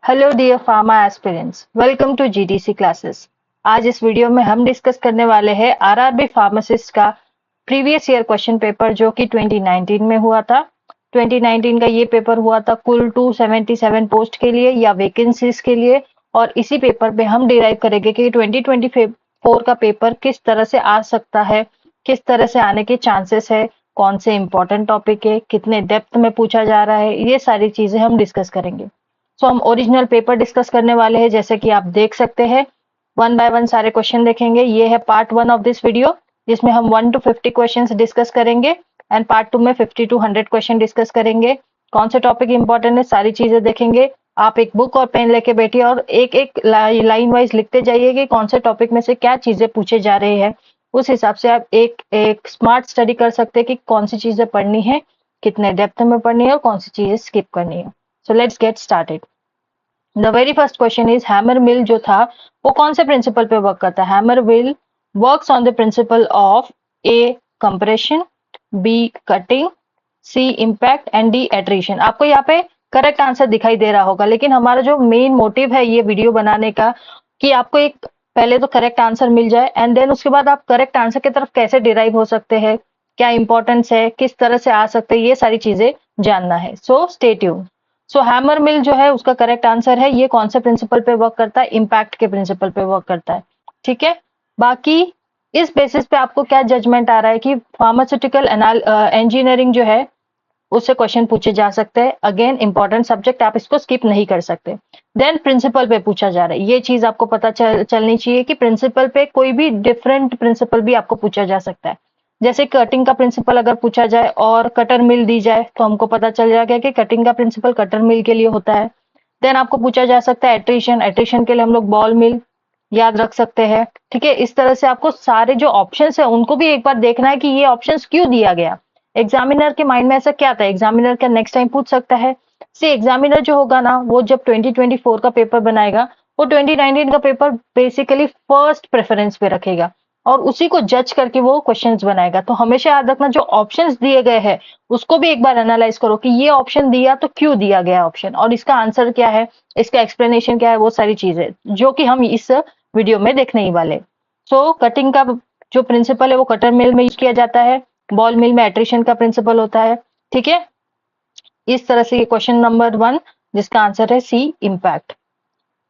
Hello dear pharma aspirants, welcome to GDC classes. आज इस video में हम डिस्कस करने वाले हैं आरआरबी फार्मासिस्ट का प्रीवियस ईयर क्वेश्चन पेपर जो कि 2019 में हुआ था। 2019 का ये पेपर हुआ था कुल 277 पोस्ट के लिए या वैकेंसीज के लिए, और इसी पेपर पे हम डिराइव करेंगे कि 2024 का पेपर किस तरह से आ सकता है, किस तरह से आने के चांसेस है, कौन से इंपॉर्टेंट टॉपिक है, कितने डेप्थ में पूछा जा रहा है, ये सारी चीजें हम डिस्कस करेंगे। सो हम ओरिजिनल पेपर डिस्कस करने वाले हैं, जैसे कि आप देख सकते हैं। वन बाय वन सारे क्वेश्चन देखेंगे। ये है पार्ट 1 ऑफ दिस वीडियो, जिसमें हम 1 to 50 क्वेश्चंस डिस्कस करेंगे, एंड पार्ट 2 में 50 to 100 क्वेश्चन डिस्कस करेंगे। कौन से टॉपिक इंपॉर्टेंट है, सारी चीजें देखेंगे। आप एक बुक और पेन लेके बैठिए और एक एक लाइन वाइज लिखते जाइए कि कौन से टॉपिक में से क्या चीजें पूछे जा रहे हैं। उस हिसाब से आप एक एक स्मार्ट स्टडी कर सकते हैं कि कौन सी चीजें पढ़नी है, कितने डेप्थ में पढ़नी है और कौन सी चीजें स्किप करनी है। So let's get started. The very first question is hammer mill जो था वो कौन से प्रिंसिपल पे वर्क करता है। Hammer mill works on the principle of A compression, B cutting, C impact and D attrition. आपको यहाँ पे करेक्ट आंसर दिखाई दे रहा होगा, लेकिन हमारा जो मेन मोटिव है ये वीडियो बनाने का कि आपको एक पहले तो करेक्ट आंसर मिल जाए, एंड देन उसके बाद आप करेक्ट आंसर की तरफ कैसे डिराइव हो सकते हैं, क्या इंपॉर्टेंस है, किस तरह से आ सकते हैं, ये सारी चीजें जानना है। So stay tuned. So hammer mill जो है उसका करेक्ट आंसर है, ये कौन से प्रिंसिपल पे वर्क करता है, इम्पैक्ट के प्रिंसिपल पे वर्क करता है। ठीक है, बाकी इस बेसिस पे आपको क्या जजमेंट आ रहा है कि फार्मास्यूटिकल इंजीनियरिंग जो है उससे क्वेश्चन पूछे जा सकते हैं। अगेन इंपॉर्टेंट सब्जेक्ट, आप इसको स्किप नहीं कर सकते। देन प्रिंसिपल पे पूछा जा रहा है, ये चीज आपको पता चलनी चाहिए कि प्रिंसिपल पे कोई भी डिफरेंट प्रिंसिपल भी आपको पूछा जा सकता है। जैसे कटिंग का प्रिंसिपल अगर पूछा जाए और कटर मिल दी जाए तो हमको पता चल जाएगा कि कटिंग का प्रिंसिपल कटर मिल के लिए होता है। देन आपको पूछा जा सकता है एट्रिशन, एट्रिशन के लिए हम लोग बॉल मिल याद रख सकते हैं। ठीक है, इस तरह से आपको सारे जो ऑप्शंस है उनको भी एक बार देखना है कि ये ऑप्शंस क्यों दिया गया, एग्जामिनर के माइंड में ऐसा क्या था, एग्जामिनर क्या नेक्स्ट टाइम पूछ सकता है। सी एग्जामिनर जो होगा ना वो जब 2024 का पेपर बनाएगा वो 2019 का पेपर बेसिकली फर्स्ट प्रेफरेंस पे रखेगा और उसी को जज करके वो क्वेश्चंस बनाएगा। तो हमेशा याद रखना जो ऑप्शंस दिए गए हैं उसको भी एक बार एनालाइज करो कि ये ऑप्शन दिया तो क्यों दिया गया ऑप्शन, और इसका आंसर क्या है, इसका एक्सप्लेनेशन क्या है, वो सारी चीजें जो कि हम इस वीडियो में देखने ही वाले। सो कटिंग का जो प्रिंसिपल है वो कटर मिल में यूज किया जाता है, बॉल मिल में एट्रिशन का प्रिंसिपल होता है। ठीक है, इस तरह से ये क्वेश्चन नंबर 1 जिसका आंसर है सी इम्पैक्ट।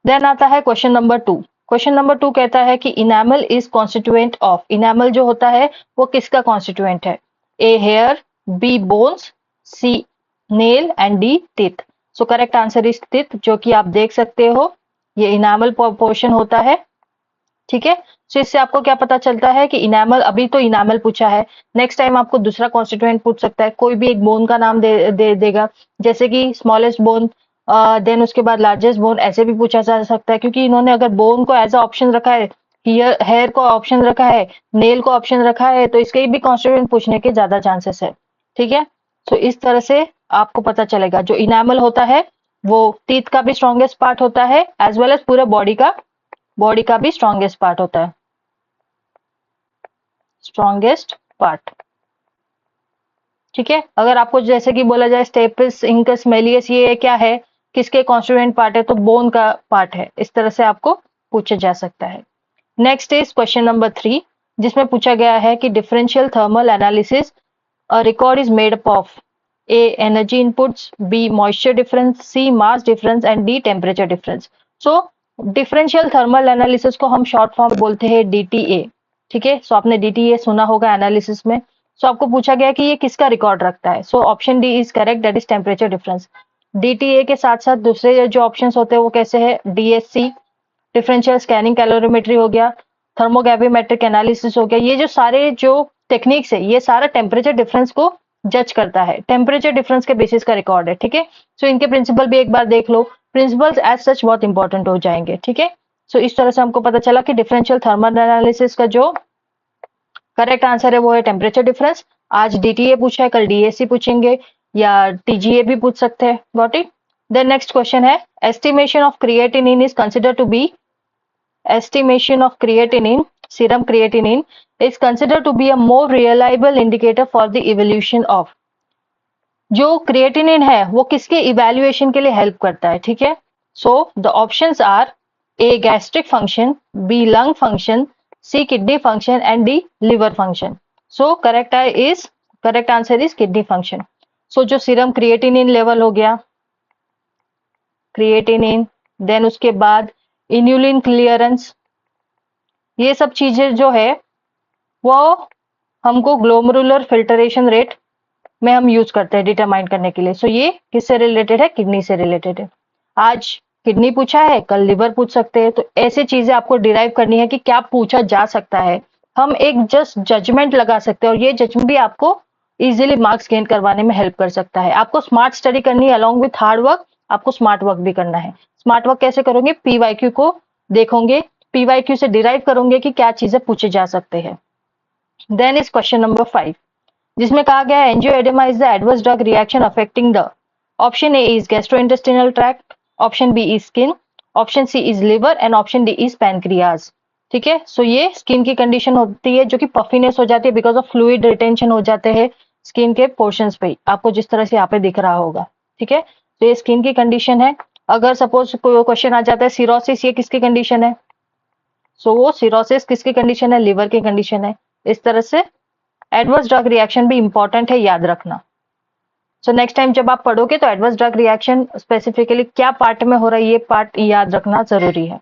देन आता है क्वेश्चन नंबर 2। क्वेश्चन नंबर 2 कहता है कि enamel is constituent of. Enamel जो होता है वो किसका कॉन्स्टिट्यूएंट है, A hair, B bones, C nail and D teeth. So correct answer is teeth, जो कि आप देख सकते हो ये इनामल पोर्शन होता है। ठीक है, सो इससे आपको क्या पता चलता है कि इनामल, अभी तो इनामल पूछा है, नेक्स्ट टाइम आपको दूसरा कॉन्स्टिट्यूएंट पूछ सकता है, कोई भी एक बोन का नाम देगा, जैसे कि स्मॉलेस्ट बोन, देन उसके बाद लार्जेस्ट बोन, ऐसे भी पूछा जा सकता है। क्योंकि इन्होंने अगर बोन को एज अ ऑप्शन रखा है, हेयर को ऑप्शन रखा है, नेल को ऑप्शन रखा है, तो इसके भी कॉन्स्टिट्यूएंट पूछने के ज्यादा चांसेस है। ठीक है, सो इस तरह से आपको पता चलेगा जो इनामल होता है वो टीथ का भी स्ट्रॉन्गेस्ट पार्ट होता है, एज वेल एज पूरे बॉडी का भी स्ट्रॉन्गेस्ट पार्ट होता है, स्ट्रॉन्गेस्ट पार्ट। ठीक है, अगर आपको जैसे कि बोला जाए स्टेपिस, इंकस, मेलियस, ये क्या है, किसके कॉन्स्टिट्यूएंट पार्ट है, तो बोन का पार्ट है। इस तरह से आपको पूछा जा सकता है। नेक्स्ट इज क्वेश्चन नंबर 3, जिसमें पूछा गया है कि differential thermal analysis record is made up of A energy inputs, B moisture difference, C mass difference and D temperature difference. So differential thermal analysis को हम शॉर्ट फॉर्म बोलते हैं DTA. ठीक है, सो आपने डीटीए सुना होगा एनालिसिस में। सो आपको पूछा गया कि ये किसका रिकॉर्ड रखता है। So option D is correct, that is temperature difference. DTA के साथ साथ दूसरे जो ऑप्शंस होते हैं वो कैसे है, डीएससी डिफरेंशियल स्कैनिंग कैलोरीमेट्री हो गया, थर्मोग्राविमेट्रिक एनालिसिस हो गया। ये जो सारे जो टेक्निक्स है ये सारा टेम्परेचर डिफरेंस को जज करता है, टेम्परेचर डिफरेंस के बेसिस का रिकॉर्ड है। ठीक है, सो इनके प्रिंसिपल भी एक बार देख लो, प्रिंसिपल्स एज सच बहुत इंपॉर्टेंट हो जाएंगे। ठीक है, सो इस तरह से हमको पता चला कि डिफरेंशियल थर्मल एनालिसिस का जो करेक्ट आंसर है वो है टेम्परेचर डिफरेंस। आज डीटीए पूछा है, कल डीएससी पूछेंगे या टीजीए भी पूछ सकते हैं। Got it. Then next question है estimation of creatinine is consider to be, estimation of creatinine, serum creatinine is considered to be a more reliable indicator for the evolution of। जो creatinine है वो किसके evaluation के लिए help करता है। ठीक है, So the options are A. Gastric function, B. Lung function, C. Kidney function, and D. Liver function. So correct answer is kidney function. So जो सीरम क्रिएटिनिन लेवल हो गया, क्रिएटिनिन, देन उसके बाद इन्यूलिन क्लियरेंस, ये सब चीजें जो है वो हमको ग्लोमेरुलर फिल्टरेशन रेट में हम यूज करते हैं डिटरमाइन करने के लिए. सो ये किससे रिलेटेड है? किडनी से रिलेटेड है. आज किडनी पूछा है, कल लिवर पूछ सकते हैं. तो ऐसे चीजें आपको डिराइव करनी है कि क्या पूछा जा सकता है. हम एक जस्ट जजमेंट लगा सकते हैं और ये जजमेंट भी आपको इजीली मार्क्स गेन करवाने में हेल्प कर सकता है. आपको स्मार्ट स्टडी करनी है अलॉन्ग विथ हार्ड वर्क. आपको स्मार्ट वर्क भी करना है. स्मार्ट वर्क कैसे करोगे? पीवाईक्यू को देखोगे, पीवाईक्यू से डिराइव करोगे कि क्या चीजें पूछे जा सकते हैं. देन इज क्वेश्चन नंबर 5, जिसमें कहा गया है angioedema is the adverse drug reaction affecting the. Option A is gastrointestinal tract, option B is skin, option C is liver and option D is pancreas. ठीक है. सो ये skin की condition होती है जो कि पफीनेस हो जाती है बिकॉज ऑफ फ्लूइड रिटेंशन हो जाते हैं स्किन के पोर्शंस पे, आपको जिस तरह से यहाँ पे दिख रहा होगा. ठीक है. तो ये स्किन की कंडीशन है. अगर सपोज कोई क्वेश्चन आ जाता है सिरोसिस, ये किसकी कंडीशन है? सो वो सिरोसिस किसकी कंडीशन है? लिवर की कंडीशन है. इस तरह से एडवर्स ड्रग रिएक्शन भी इंपॉर्टेंट है, याद रखना. सो नेक्स्ट टाइम जब आप पढ़ोगे तो एडवर्स ड्रग रिएक्शन स्पेसिफिकली क्या पार्ट में हो रहा है ये पार्ट याद रखना जरूरी है.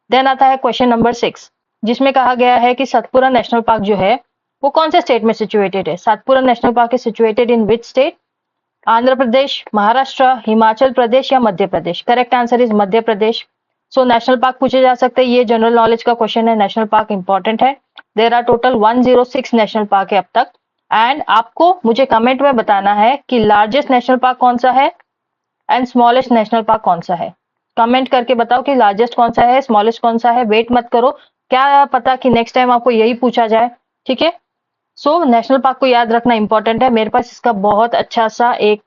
देन आता है क्वेश्चन नंबर 6, जिसमें कहा गया है कि सतपुरा नेशनल पार्क जो है वो कौन से स्टेट में सिचुएटेड है? Satpura national park is situated in which state? Andhra Pradesh, Maharashtra, Himachal Pradesh या Madhya Pradesh? Correct answer is Madhya Pradesh. So national park पूछे जा सकते हैं. ये जनरल नॉलेज का क्वेश्चन है. नेशनल पार्क इंपॉर्टेंट है. There are total 106 national park है अब तक. एंड आपको मुझे कमेंट में बताना है कि लार्जेस्ट नेशनल पार्क कौन सा है एंड स्मॉलेस्ट नेशनल पार्क कौन सा है. कमेंट करके बताओ कि लार्जेस्ट कौन सा है, स्मॉलेस्ट कौन सा है. वेट मत करो, क्या पता कि नेक्स्ट टाइम आपको यही पूछा जाए. ठीक है. सो नेशनल पार्क को याद रखना इंपॉर्टेंट है. मेरे पास इसका बहुत अच्छा सा एक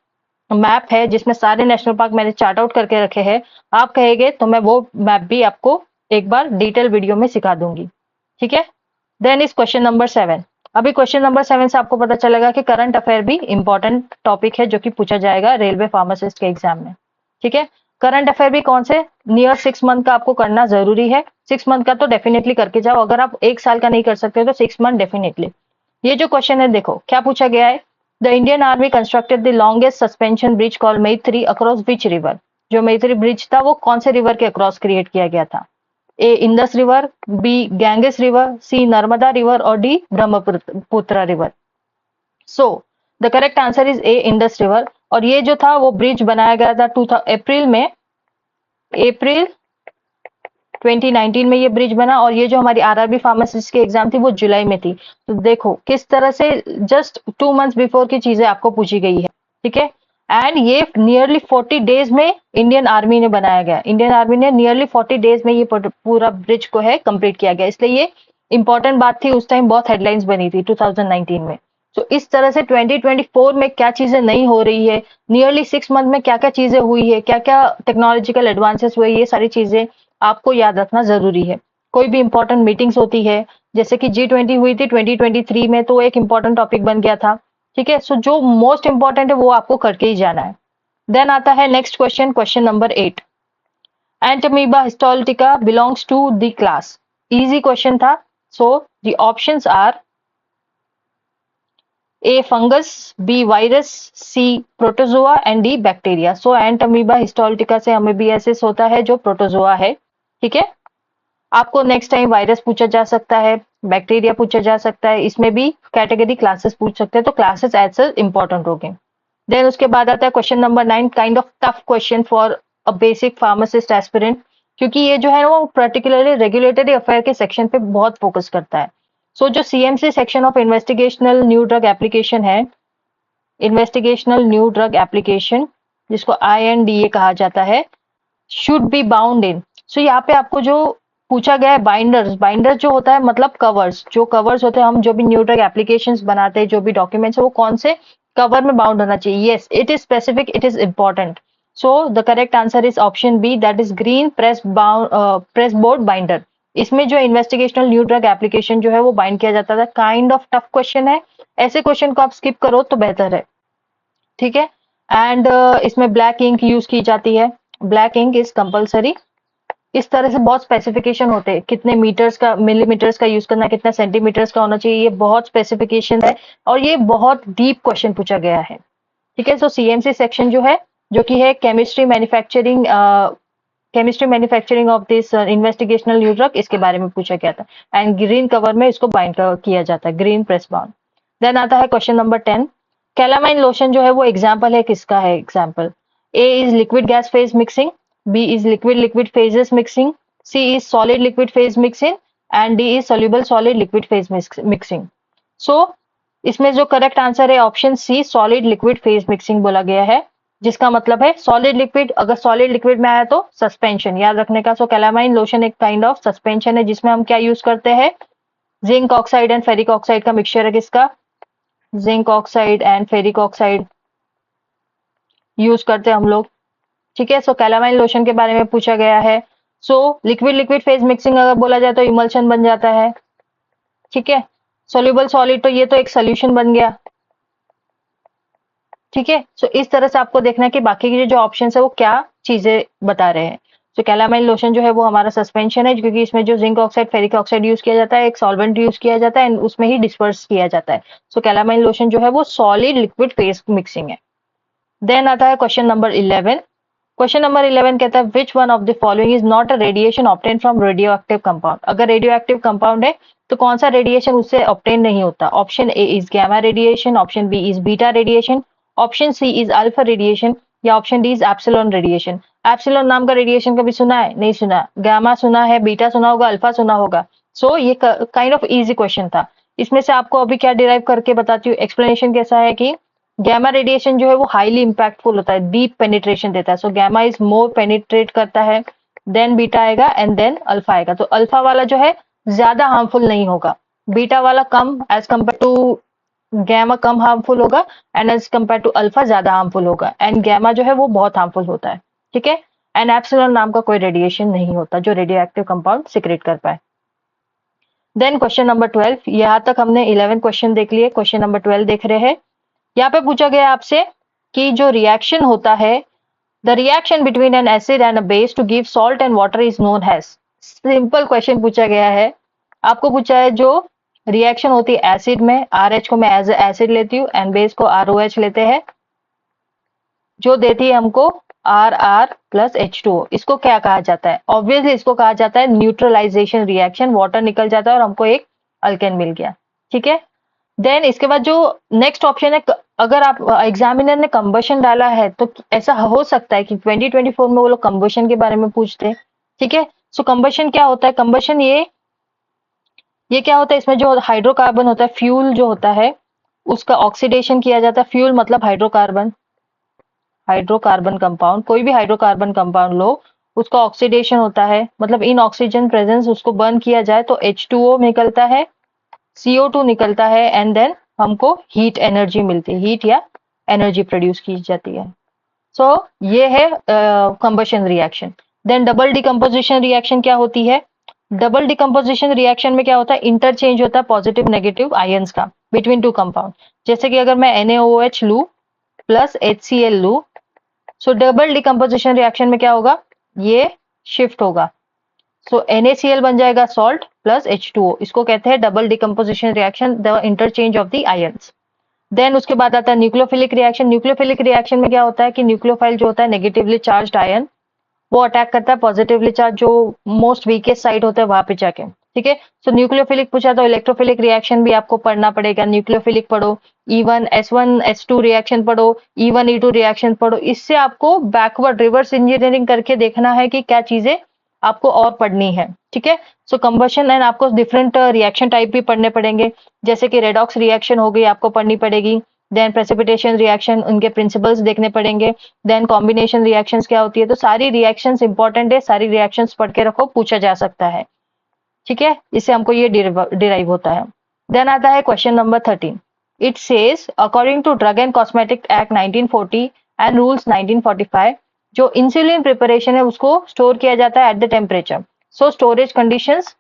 मैप है जिसमें सारे नेशनल पार्क मैंने चार्ट आउट करके रखे हैं. आप कहेंगे तो मैं वो मैप भी आपको एक बार डिटेल वीडियो में सिखा दूंगी. ठीक है. Then is question number 7. अभी क्वेश्चन नंबर 7 से आपको पता चलेगा कि करंट अफेयर भी इंपॉर्टेंट टॉपिक है जो कि पूछा जाएगा रेलवे फार्मासिस्ट के एग्जाम में. ठीक है. करंट अफेयर भी कौन से? नियर 6 मंथ का आपको करना जरूरी है. 6 मंथ का तो डेफिनेटली करके जाओ. अगर आप 1 साल का नहीं कर सकते तो 6 मंथ डेफिनेटली. ये जो क्वेश्चन है देखो क्या पूछा गया है. The Indian army constructed the longest suspension bridge called मैत्री अक्रॉस विच रिवर? जो मैत्री ब्रिज था वो कौन से रिवर के अक्रॉस क्रिएट किया गया था? ए इंडस रिवर, बी गैंगेस रिवर, सी नर्मदा रिवर और D Brahmaputra river. So the correct answer is a Indus river. और ये जो था वो ब्रिज बनाया गया था अप्रैल 2019 में ये ब्रिज बना. और ये जो हमारी आरआरबी फार्मासिस्ट की एग्जाम थी वो जुलाई में थी. तो देखो किस तरह से जस्ट 2 मंथ्स बिफोर की चीजें आपको पूछी गई है. ठीक है. एंड ये नियरली 40 डेज में इंडियन आर्मी ने बनाया गया. इंडियन आर्मी ने नियरली 40 डेज में ये पूरा ब्रिज को है कंप्लीट किया गया. इसलिए ये इंपॉर्टेंट बात थी. उस टाइम बहुत हेडलाइंस बनी थी 2019 में. तो इस तरह से 2024 में क्या चीजें नहीं हो रही है, नियरली 6 मंथ में क्या क्या चीजें हुई है, क्या क्या टेक्नोलॉजिकल एडवांसेस हुए, ये सारी चीजें आपको याद रखना जरूरी है. कोई भी इंपॉर्टेंट मीटिंग्स होती है जैसे कि G20 हुई थी 2023 में, तो एक इंपॉर्टेंट टॉपिक बन गया था. ठीक है. सो जो मोस्ट इंपॉर्टेंट है वो आपको करके ही जाना है. देन आता है next question, question number 8. Entamoeba histolytica belongs to the class. Easy question था. So the options are A fungus, B virus, C protozoa and D bacteria. So entamoeba histolytica से अमीबियासिस होता है जो प्रोटोजोआ है. ठीक है. आपको नेक्स्ट टाइम वायरस पूछा जा सकता है, बैक्टीरिया पूछा जा सकता है. इसमें भी कैटेगरी क्लासेस पूछ सकते हैं. तो क्लासेस एज सच इंपॉर्टेंट हो गए. देन उसके बाद आता है question number 9, kind of tough question for a basic pharmacist aspirant, क्योंकि ये जो है वो पर्टिकुलरली रेगुलेटरी अफेयर के सेक्शन पे बहुत फोकस करता है. सो जो CMC section of investigational new drug application है, इन्वेस्टिगेशनल न्यू ड्रग एप्लीकेशन जिसको INDA कहा जाता है, शुड बी बाउंड इन. सो यहाँ पे आपको जो पूछा गया है बाइंडर्स जो होता है मतलब कवर्स होते हैं. हम जो भी न्यू ड्रग एप्लीकेशंस बनाते हैं, जो भी डॉक्यूमेंट्स है वो कौन से कवर में बाउंड होना चाहिए. Yes, it is specific, it is important. So the correct answer is option B, that is green press board binder. इसमें जो इन्वेस्टिगेशनल न्यू ड्रग एप्लीकेशन जो है वो बाइंड किया जाता था. काइंड ऑफ टफ क्वेश्चन है. ऐसे क्वेश्चन को आप स्किप करो तो बेहतर है. ठीक है. एंड इसमें ब्लैक इंक यूज की जाती है. Black ink is compulsory. इस तरह से बहुत स्पेसिफिकेशन होते हैं, कितने मीटर्स का, मिलीमीटर्स का यूज करना है, कितना सेंटीमीटर्स का होना चाहिए, ये बहुत स्पेसिफिकेशन है और ये बहुत डीप क्वेश्चन पूछा गया है। ठीक है, सो सीएमसी सेक्शन जो है, जो कि है chemistry manufacturing of this investigational new drug, इसके बारे में पूछा गया था। एंड ग्रीन कवर में इसको बाइंड किया जाता है, ग्रीन प्रेस बाउंड। देन आता है क्वेश्चन नंबर 10। कैलामाइन लोशन जो है वो एग्जाम्पल है, किसका है example? A is liquid gas phase mixing, B is liquid liquid phases mixing, C is solid liquid phase mixing and D is soluble solid liquid phase mixing. So इसमें जो correct answer है option C, solid liquid phase mixing बोला गया है, जिसका मतलब है solid liquid, अगर सॉलिड लिक्विड में आया तो सस्पेंशन याद रखने का। सो कैलामाइन लोशन एक काइंड ऑफ सस्पेंशन है, जिसमें हम क्या यूज करते हैं? Zinc oxide and ferric oxide का मिक्सचर है, किसका? Zinc oxide and ferric oxide use करते हैं हम लोग। ठीक है, सो कैलामाइन लोशन के बारे में पूछा गया है। So liquid liquid phase mixing अगर बोला जाए तो इमल्शन बन जाता है। ठीक है, सोल्यूबल सॉलिड तो ये तो एक सोल्यूशन बन गया। ठीक है, सो इस तरह से आपको देखना है कि बाकी के जो ऑप्शन है वो क्या चीजें बता रहे हैं। सो कैलामाइन लोशन जो है वो हमारा सस्पेंशन है, क्योंकि इसमें जो zinc oxide ferric oxide use किया जाता है, एक सॉल्वेंट यूज किया जाता है एंड उसमें ही डिस्पर्स किया जाता है। सो कैलामाइन लोशन जो है वो सॉलिड लिक्विड फेज मिक्सिंग है। देन आता है क्वेश्चन नंबर 11। क्वेश्चन नंबर 11 कहता है which one of the following is not a radiation obtain from radioactive compound. अगर रेडियो एक्टिव कंपाउंड है तो कौन सा रेडिएशन उससे ऑब्टेन नहीं होता? Option A is gamma radiation, option B is beta radiation, option C is alpha radiation या option D is epsilon radiation. Epsilon नाम का रेडिएशन कभी सुना है? नहीं सुना। गामा सुना है, बीटा सुना होगा, अल्फा सुना होगा। सो ये काइंड ऑफ इजी क्वेश्चन था। इसमें से आपको अभी क्या डिराइव करके बताती हूँ। एक्सप्लेनेशन कैसा है कि गैमा रेडिएशन जो है वो हाईली इंपैक्टफुल होता है, डीप पेनिट्रेशन देता है। सो गैमा इज मोर पेनिट्रेट करता है, देन बीटा आएगा एंड देन अल्फा आएगा। तो अल्फा वाला जो है ज्यादा हार्मफुल नहीं होगा, बीटा वाला कम एज कम्पेयर टू गैमा कम हार्मफुल होगा and as compare to alpha ज्यादा हार्मफुल होगा। एंड गैमा जो है वो बहुत हार्मफुल होता है। ठीक है, एंड एप्सिलॉन नाम का कोई रेडिएशन नहीं होता जो रेडियो एक्टिव कंपाउंड सिक्रेट कर पाए। Then question number 12। यहाँ तक हमने 11 क्वेश्चन देख लिए, क्वेश्चन नंबर 12 देख रहे हैं। यहाँ पे पूछा गया आपसे कि जो रिएक्शन होता है, the reaction between an acid and a base to give salt and water is known as. Simple question पूछा गया है। आपको पूछा है जो रिएक्शन होती है एसिड में, RH को मैं एज एसिड लेती हूँ एंड बेस को ROH लेते हैं, जो देती है हमको RR प्लस H2O, इसको क्या कहा जाता है? ऑब्वियसली इसको कहा जाता है न्यूट्रलाइजेशन रिएक्शन। वाटर निकल जाता है और हमको एक अल्केन मिल गया। ठीक है, देन इसके बाद जो नेक्स्ट ऑप्शन है, अगर आप एग्जामिनर ने कंबशन डाला है तो ऐसा हो सकता है कि 2024 में वो लोग कंबशन के बारे में पूछते हैं। ठीक है, सो कंबशन क्या होता है? कंबशन ये क्या होता है? इसमें जो हाइड्रोकार्बन होता है, फ्यूल जो होता है, उसका ऑक्सीडेशन किया जाता है। फ्यूल मतलब हाइड्रोकार्बन, हाइड्रोकार्बन कंपाउंड, कोई भी हाइड्रोकार्बन कंपाउंड लो, उसका ऑक्सीडेशन होता है, मतलब इन ऑक्सीजन प्रेजेंस उसको बर्न किया जाए तो H2O निकलता है, CO2 निकलता है एंड देन हमको हीट एनर्जी मिलती है, हीट या एनर्जी प्रोड्यूस की जाती है। सो ये है combustion reaction. Then double decomposition reaction क्या होती है? डबल डिकम्पोजिशन रिएक्शन में क्या होता है? इंटरचेंज होता है पॉजिटिव नेगेटिव आयंस का बिटवीन टू कंपाउंड। जैसे कि अगर मैं NaOH लू प्लस HCl लू, सो डबल डिकम्पोजिशन रिएक्शन में क्या होगा? ये शिफ्ट होगा, सो NaCl बन जाएगा सॉल्ट प्लस H2O, इसको कहते हैं double decomposition reaction, the interchange of the ions. Then उसके बाद आता है न्यूक्लियोफिलिक रिएक्शन। न्यूक्लियोफिलिक रिएक्शन में क्या होता है कि न्यूक्लियोफाइल जो होता है नेगेटिवली चार्ज्ड आयन, वो अटैक करता है पॉजिटिवली चार्ज जो मोस्ट वीकेस्ट साइड होता है वहां पे जाके। ठीक है, सो न्यूक्लियोफिलिक पूछा तो इलेक्ट्रोफिलिक रिएक्शन भी आपको पढ़ना पड़ेगा। न्यूक्लियोफिलिक पढ़ो, E1S1S2 रिएक्शन पढ़ो, E1E2 रिएक्शन पढ़ो। इससे आपको बैकवर्ड रिवर्स इंजीनियरिंग करके देखना है कि क्या चीजें आपको और पढ़नी है। ठीक है, सो कंबशन एंड आपको डिफरेंट रिएक्शन टाइप भी पढ़ने पड़ेंगे, जैसे कि रेडॉक्स रिएक्शन हो गई आपको पढ़नी पड़ेगी। देन प्रेसिपिटेशन रिएक्शन, उनके प्रिंसिपल्स देखने पड़ेंगे। देन कॉम्बिनेशन रिएक्शंस क्या होती है, तो सारी रिएक्शंस इंपॉर्टेंट है, सारी रिएक्शंस पढ़ के रखो, पूछा जा सकता है। ठीक है, इससे हमको ये डिराइव होता है। देन आता है question number 13। It says according to drug and cosmetic act 1940 and rules 1945, जो इंसुलिन प्रिपरेशन है उसको स्टोर किया जाता है at the temperature. So storage conditions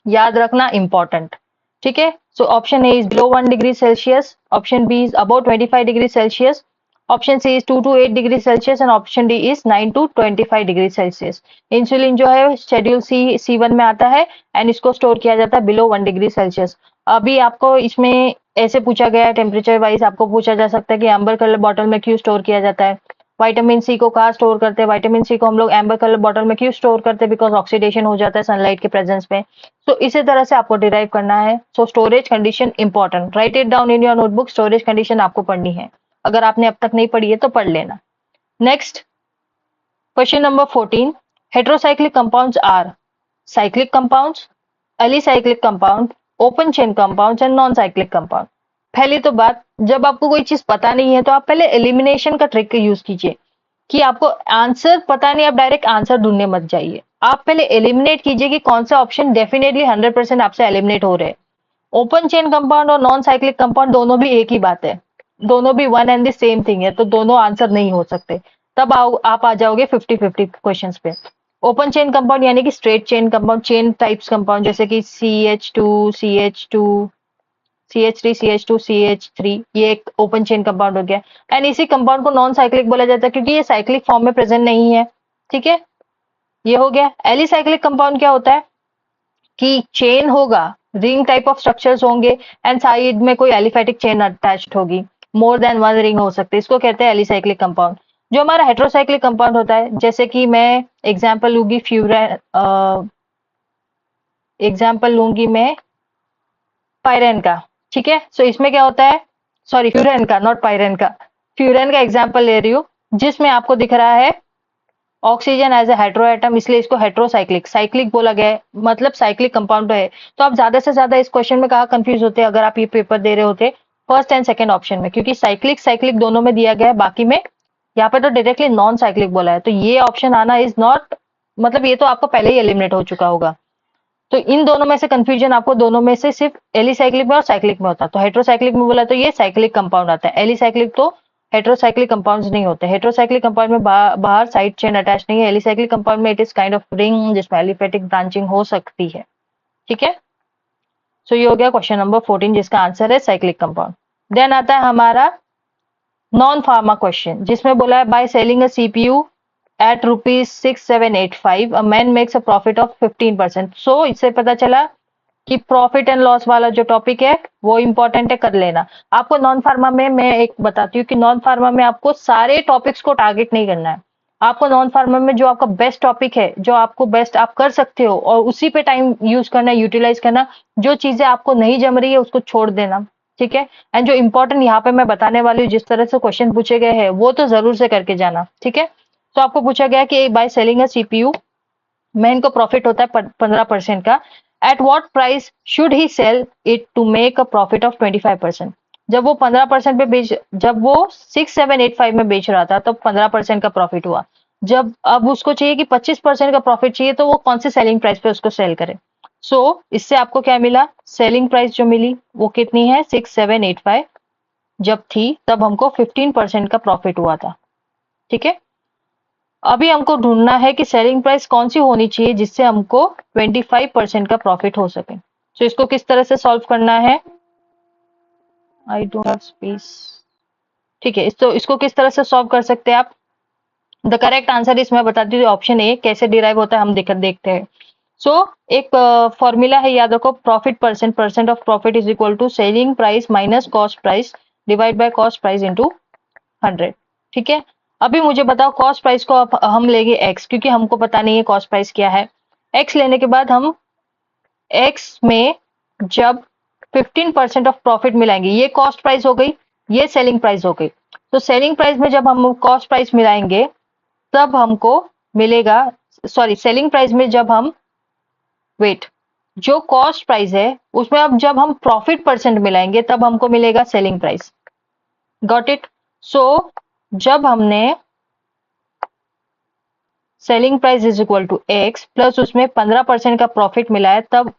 याद रखना इंपॉर्टेंट। ठीक है, so option A is below 1 degree Celsius, option B is about 25 degree Celsius, option C is 2 to 8 degree Celsius and option D is 9 to 25 degree Celsius. Insulin जो है schedule C1 में आता है and इसको store किया जाता है below 1 degree Celsius. अभी आपको इसमें ऐसे पूछा गया है, टेम्परेचर वाइज आपको पूछा जा सकता है कि एम्बर कलर बॉटल में क्यों स्टोर किया जाता है, विटामिन सी को कहाँ स्टोर करते हैं, विटामिन सी को हम लोग एम्बर कलर बॉटल में क्यों स्टोर करते हैं, बिकॉज ऑक्सीडेशन हो जाता है सनलाइट के प्रेजेंस में। तो इसी तरह से आपको डिराइव करना है। So storage condition important, write it down in your notebook. Storage condition आपको पढ़नी है, अगर आपने अब तक नहीं पढ़ी है तो पढ़ लेना। Next question number 14, heterocyclic compounds are cyclic compounds, alicyclic compound, open chain compounds and non cyclic compound. पहली तो बात, जब आपको कोई चीज पता नहीं है तो आप पहले एलिमिनेशन का ट्रिक यूज कीजिए कि आपको आंसर पता नहीं, आप डायरेक्ट आंसर ढूंढने मत जाइए। आप पहले एलिमिनेट कीजिए कि कौन सा ऑप्शन डेफिनेटली 100% आपसे एलिमिनेट हो रहे हैं। ओपन चेन कंपाउंड और नॉन साइक्लिक कंपाउंड दोनों भी एक ही बात है, दोनों भी one and the same thing है, तो दोनों आंसर नहीं हो सकते। तब आप आ जाओगे 50-50 क्वेश्चंस पे। ओपन चेन कंपाउंड यानी कि straight chain compound, chain types compound जैसे कि CH2 CH2 CH3 CH2 CH3, ये एक ओपन चेन कंपाउंड हो गया। एंड इसी कंपाउंड को नॉन साइक्लिक बोला जाता है क्योंकि ये साइक्लिक फॉर्म में प्रेजेंट नहीं है। ठीक है, ये हो गया। एलिसाइक्लिक कंपाउंड क्या होता है कि चेन होगा, रिंग टाइप ऑफ स्ट्रक्चर्स होंगे एंड साइड में कोई एलिफेटिक चेन अटैच्ड होगी, मोर देन वन रिंग हो सकती है, इसको कहते हैं एलिसाइक्लिक कंपाउंड। जो हमारा हेट्रोसाइक्लिक कंपाउंड होता है, जैसे कि मैं एग्जाम्पल लूंगी मैं पायरेन का। ठीक है, सो इसमें क्या होता है, सॉरी फ्यूरेन का, नॉट पायरेन का, फ्यूरेन का एग्जाम्पल ले रही हूँ, जिसमें आपको दिख रहा है oxygen as a hetero atom, इसलिए इसको हेट्रोसाइक्लिक साइक्लिक बोला गया है, मतलब साइक्लिक कंपाउंड है। तो आप ज्यादा से ज्यादा इस क्वेश्चन में कहाँ कंफ्यूज होते हैं अगर आप ये पेपर दे रहे होते फर्स्ट एंड सेकंड ऑप्शन में, क्योंकि साइक्लिक साइक्लिक दोनों में दिया गया है, बाकी में यहाँ पे तो डायरेक्टली नॉन साइक्लिक बोला है। तो ये ऑप्शन आना इज नॉट, मतलब ये तो आपको पहले ही एलिमिनेट हो चुका होगा। तो इन दोनों में से कंफ्यूजन आपको दोनों में से सिर्फ एलिसाइक्लिक में और साइक्लिक में होता है। तो हेट्रोसाइक्लिक में बोला तो ये साइक्लिक कंपाउंड आता है, एलिसाइक्लिक तो हेट्रोसाइक्लिक कंपाउंड्स नहीं होते। हेट्रोसाइक्लिक कंपाउंड में बाहर साइड चेन अटैच नहीं है, एलिसाइक्लिक कंपाउंड में it is kind of ring जिसमें एलिफेटिक ब्रांचिंग हो सकती है। ठीक है, सो ये हो गया क्वेश्चन नंबर 14 जिसका आंसर है साइक्लिक कंपाउंड। देन आता है हमारा नॉन फार्मा क्वेश्चन, जिसमें बोला है bye selling a CPU at ₹6785 a man makes a profit of 15%। सो इससे पता चला कि प्रॉफिट एंड लॉस वाला जो टॉपिक है वो इंपॉर्टेंट है, कर लेना। आपको नॉन फार्मा में मैं एक बताती हूँ कि नॉन फार्मा में आपको सारे टॉपिक्स को टारगेट नहीं करना है। आपको नॉन फार्मा में जो आपका बेस्ट टॉपिक है, जो आपको बेस्ट आप कर सकते हो और उसी पे टाइम यूज करना, यूटिलाइज करना। जो चीजें आपको नहीं जम रही है उसको छोड़ देना। ठीक है, एंड जो इंपॉर्टेंट यहाँ पे मैं बताने वाली हूँ, जिस तरह से क्वेश्चन पूछे गए हैं वो तो जरूर से करके जाना। ठीक है, तो आपको पूछा गया कि by selling a CPU man को प्रॉफिट होता है 15% का। At what price should he sell it to make a profit of 25%। जब वो 15% पे जब वो 6785 में बेच रहा था तब 15% का प्रॉफिट हुआ। जब अब उसको चाहिए कि 25% का प्रॉफिट चाहिए, तो वो कौन से सेलिंग प्राइस पे उसको सेल करे। सो इससे आपको क्या मिला, सेलिंग प्राइस जो मिली वो कितनी है 6785 जब थी, तब हमको 15% का प्रॉफिट हुआ था। ठीक है, अभी हमको ढूंढना है कि सेलिंग प्राइस कौन सी होनी चाहिए जिससे हमको 25% का प्रॉफिट हो सके। तो इसको किस तरह से सॉल्व करना है, आई डोंट हैव स्पेस। ठीक है, इसको किस तरह से सॉल्व कर सकते हैं आप। द करेक्ट आंसर इस मैं बताती हूँ ऑप्शन ए। कैसे डिराइव होता है हम देखते हैं। सो एक फॉर्मूला है, याद रखो, profit percent of profit is equal to selling price minus cost price divide by cost price into 100। ठीक है, अभी मुझे बताओ कॉस्ट प्राइस को हम लेंगे x, क्योंकि हमको पता नहीं है कॉस्ट प्राइस क्या है। x लेने के बाद हम x में जब 15% ऑफ प्रॉफिट मिलाएंगे, ये कॉस्ट प्राइस हो गई, ये सेलिंग प्राइस हो गई। तो सेलिंग प्राइस में जब हम कॉस्ट प्राइस मिलाएंगे तब हमको मिलेगा, सॉरी सेलिंग प्राइस में जब हम जो कॉस्ट प्राइस है उसमें अब जब हम प्रॉफिट परसेंट मिलाएंगे तब हमको मिलेगा selling price. Got it. So जब हमने selling price is equal to X plus उसमें 15% का प्रॉफिट मिला है, तब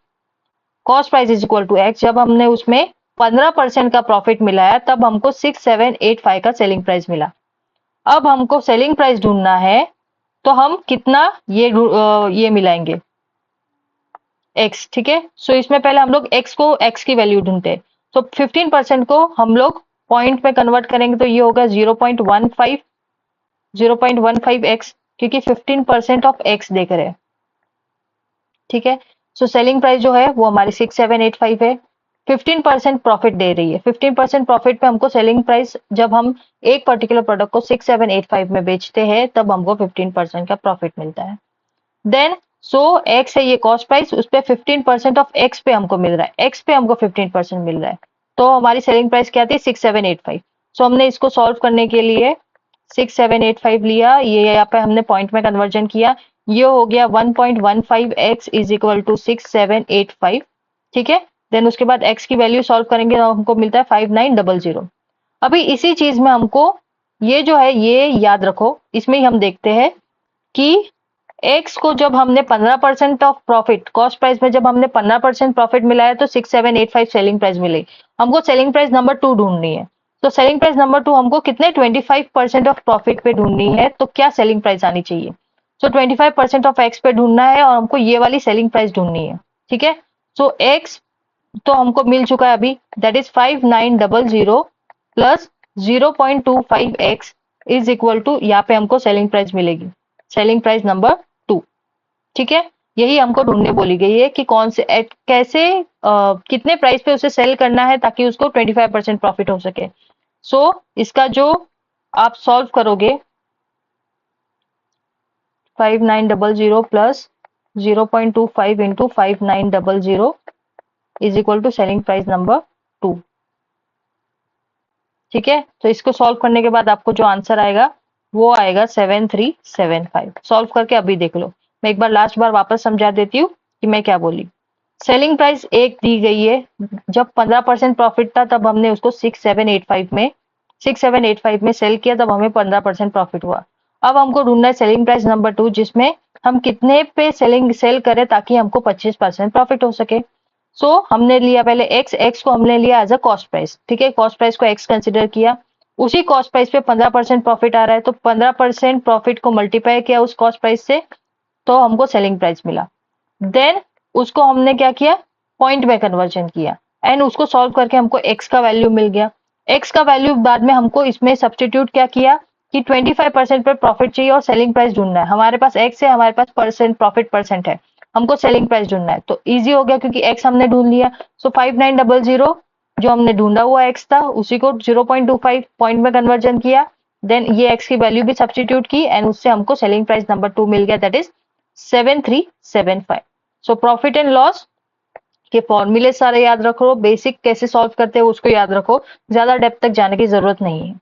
cost price is equal to X, जब हमने उसमें 15% का प्रॉफिट मिला है तब हमको 6785 का सेलिंग प्राइस मिला। अब हमको सेलिंग प्राइस ढूंढना है, तो हम कितना ये मिलाएंगे x। ठीक है, सो इसमें पहले हम लोग x की वैल्यू ढूंढते हैं। तो 15% को हम लोग पॉइंट में कन्वर्ट करेंगे तो ये होगा 0.15x, क्योंकि 15% ऑफ x देख रहे हैं, ठीक है। सो सेलिंग प्राइस जो है वो हमारी 6785 है। 15% प्रॉफिट दे रही है। 15% प्रॉफिट पे हमको सेलिंग प्राइस, जब हम एक पर्टिकुलर प्रोडक्ट को 6785 में बेचते हैं तब हमको 15% का प्रॉफिट मिलता है। देन एक्स है ये कॉस्ट प्राइस, उस पे 15% ऑफ एक्स पे हमको मिल रहा है, एक्स पे हमको 15% मिल रहा है, तो हमारी सेलिंग प्राइस क्या थी 6785। सो हमने इसको सॉल्व करने के लिए 6785 लिया, ये यहाँ पे हमने पॉइंट में कन्वर्जन किया, ये हो गया 1.15x इज इक्वल टू 6785, ठीक है। देन उसके बाद x की वैल्यू सॉल्व करेंगे तो हमको मिलता है 5900। अभी इसी चीज में हमको ये जो है ये याद रखो, इसमें ही हम देखते हैं कि x को जब हमने 15% ऑफ प्रॉफिट, कॉस्ट प्राइस में जब हमने 15% प्रॉफिट मिला है तो 6785 सेलिंग प्राइस मिली। हमको सेलिंग प्राइस नंबर 2 ढूंढनी है, तो सेलिंग प्राइस नंबर 2 हमको कितने 25% ऑफ प्रॉफिट पे ढूंढनी है, तो क्या सेलिंग प्राइस आनी चाहिए। सो 25% ऑफ एक्स पे ढूंढना है और हमको ये वाली सेलिंग प्राइस ढूंढनी है, ठीक है। सो एक्स तो हमको मिल चुका है अभी, that is 5900 plus 0.25x is equal to, यहाँ पे हमको सेलिंग प्राइस मिलेगी, सेलिंग प्राइस नंबर 2, ठीक है। यही हमको ढूंढने बोली गई है कि कौन से कैसे कितने प्राइस पे उसे सेल करना है ताकि उसको 25% प्रॉफिट हो सके। सो इसका जो आप सॉल्व करोगे 5900 plus 0.25 into 5900 is equal to selling price number 2, ठीक है। तो इसको सॉल्व करने के बाद आपको जो आंसर आएगा वो आएगा 7375। सॉल्व करके अभी देख लो, मैं एक बार लास्ट बार वापस समझा देती हूँ कि मैं क्या बोली। सेलिंग प्राइस एक दी गई है, जब 15% प्रॉफिट था तब हमने उसको 6785 में सेल किया, तब हमें 15% प्रॉफिट हुआ। अब हमको ढूंढना है सेलिंग प्राइस नंबर 2, जिसमें हम कितने पे सेल करें ताकि हमको 25% प्रॉफिट हो सके। हमने लिया पहले एक्स को हमने लिया एज अ कॉस्ट प्राइस, ठीक है, कॉस्ट प्राइस को एक्स कंसिडर किया, उसी कॉस्ट प्राइस पे 15% प्रॉफिट आ रहा है, तो 15% प्रॉफिट को मल्टीप्लाई किया उस कॉस्ट प्राइस से, तो हमको सेलिंग प्राइस मिला। देन उसको हमने क्या किया, पॉइंट में कन्वर्जन किया एंड उसको सॉल्व करके हमको एक्स का वैल्यू मिल गया। एक्स का वैल्यू बाद में हमको इसमें सब्सटीट्यूट क्या किया कि 25% पे प्रॉफिट चाहिए और सेलिंग प्राइस ढूंढना है। हमारे पास एक्स है, हमारे पास प्रॉफिट परसेंट है, हमको सेलिंग प्राइस ढूंढना है, तो इजी हो गया क्योंकि एक्स हमने ढूंढ लिया। 5900 जो हमने ढूंढा हुआ एक्स था उसी को 0.25 पॉइंट में कन्वर्जन किया, देन ये एक्स की वैल्यू भी सब्सटीट्यूट की एंड उससे हमको सेलिंग प्राइस नंबर 2 मिल गया, that is 7375। So profit and loss के फॉर्मूले सारे याद रखो, बेसिक कैसे सॉल्व करते हैं उसको याद रखो, ज्यादा डेप्थ तक जाने की जरूरत नहीं है।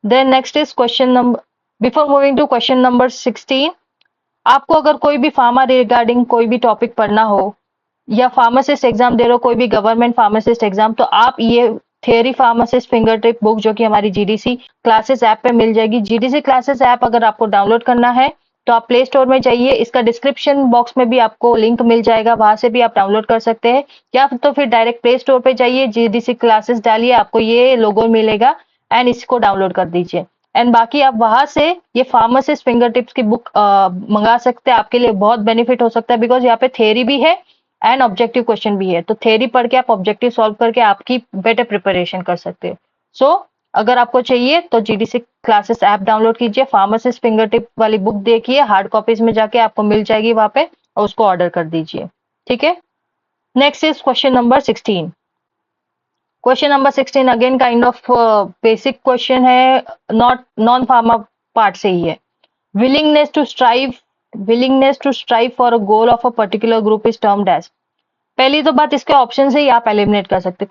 Then next is question number, before moving to question number 16, आपको अगर कोई भी फार्मा रिगार्डिंग कोई भी टॉपिक पढ़ना हो या फार्मासिस्ट एग्जाम दे रहे हो, कोई भी गवर्नमेंट फार्मासिस्ट एग्जाम, तो आप ये theory pharmacist finger tip book जो कि हमारी जीडीसी क्लासेस ऐप पे मिल जाएगी। जीडीसी क्लासेस ऐप अगर आपको डाउनलोड करना है तो आप प्ले स्टोर में जाइए, इसका डिस्क्रिप्शन बॉक्स में भी आपको लिंक मिल जाएगा, वहां से भी आप डाउनलोड कर सकते हैं, या तो फिर डायरेक्ट प्ले स्टोर पे जाइए, जीडीसी क्लासेस डालिए, आपको ये लोगो मिलेगा एंड इसको डाउनलोड कर दीजिए। एंड बाकी आप वहां से ये फार्मासिस्ट फिंगर टिप्स की बुक मंगा सकते हैं, आपके लिए बहुत बेनिफिट हो सकता है, बिकॉज यहाँ पे थ्योरी भी है एंड ऑब्जेक्टिव क्वेश्चन भी है, तो थ्योरी पढ़ के आप ऑब्जेक्टिव सॉल्व करके आपकी बेटर प्रिपरेशन कर सकते हो। सो अगर आपको चाहिए तो जीडीसी क्लासेस ऐप डाउनलोड कीजिए, फार्मासिस्ट फिंगर टिप वाली बुक देखिए, हार्ड कॉपीज में जाके आपको मिल जाएगी वहां पे, और उसको ऑर्डर कर दीजिए, ठीक है। Next is question number 16। Question number 16 again kind of basic question है, नॉन फार्मा पार्ट से ही है। Willingness to strive for a goal of a particular group is termed as. पहली तो बात, इसके ऑप्शन से ही आप एलिमिनेट कर सकते हैं।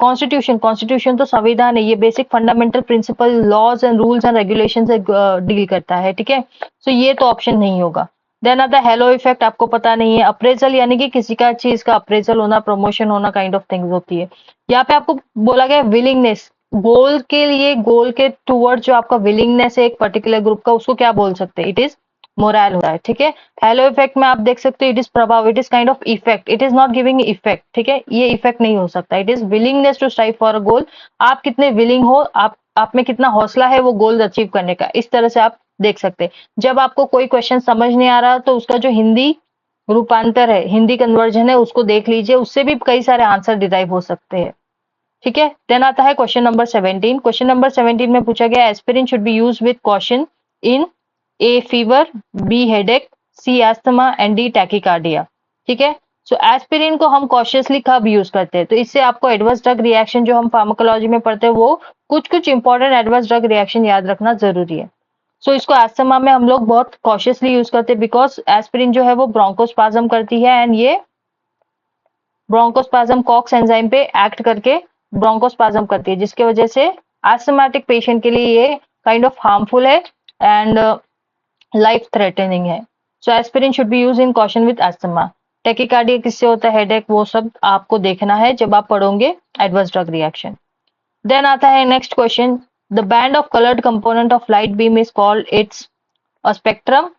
कॉन्स्टिट्यूशन तो संविधान है, ये basic fundamental principle laws and rules and regulation से डील करता है, ठीक है, सो ये तो ऑप्शन नहीं होगा। देन आता है हेलो इफेक्ट, आपको पता नहीं है। अप्रेजल यानी कि किसी का चीज का अप्रेजल होना, प्रमोशन होना, काइंड ऑफ थिंग्स होती है। यहाँ पे आपको बोला गया विलिंगनेस, गोल के लिए, गोल के टूवर्ड जो आपका विलिंगनेस है एक पर्टिकुलर ग्रुप का, उसको क्या बोल सकते हैं, इट इज मोरल होता है, ठीक है। हेलो इफेक्ट में आप देख सकते हो इट इज प्रभाव, it is kind of effect, it is not giving effect, ठीक है, ये इफेक्ट नहीं हो सकता। It is willingness to strive for a goal, आप कितने विलिंग हो, आप में कितना हौसला है वो गोल अचीव करने का, इस तरह से आप देख सकते हैं। जब आपको कोई क्वेश्चन समझ नहीं आ रहा तो उसका जो हिंदी रूपांतर है, हिंदी कन्वर्जन है, उसको देख लीजिए, उससे भी कई सारे आंसर डिराइव हो सकते हैं। ठीक है। देन आता है क्वेश्चन नंबर 17। क्वेश्चन नंबर 17 में पूछा गया aspirin should be use with caution in A fever, B headache, C asthma and D tachycardia. ठीक है। सो एस्पिरिन को हम कॉशियसली कब यूज करते हैं, तो इससे आपको एडवर्स ड्रग रिएक्शन जो हम फार्माकोलॉजी में पढ़ते हैं वो कुछ कुछ इंपॉर्टेंट एडवर्स ड्रग रिएक्शन याद रखना जरूरी है। सो इसको एस्थमा में हम लोग बहुत कॉशियसली यूज करते हैं बिकॉज एस्पिरिन जो है वो ब्रोंकोस्पाज्म करती है एंड ये ब्रोंकोस्पाज्म कॉक्स एंजाइम पे एक्ट करके ब्रोंकोस्पाज्म करती है, जिसकी वजह से एस्थमेटिक पेशेंट के लिए ये काइंड ऑफ हार्मफुल है एंड लाइफ थ्रेटनिंग है। So aspirin should be use in caution with asthma. Tachycardia किससे होता है, हेडेक, वो सब आपको देखना है जब आप पढ़ोगे एडवर्स ड्रग रिएक्शन। देन आता है next question, the band of coloured component of light beam is called it's a spectrum,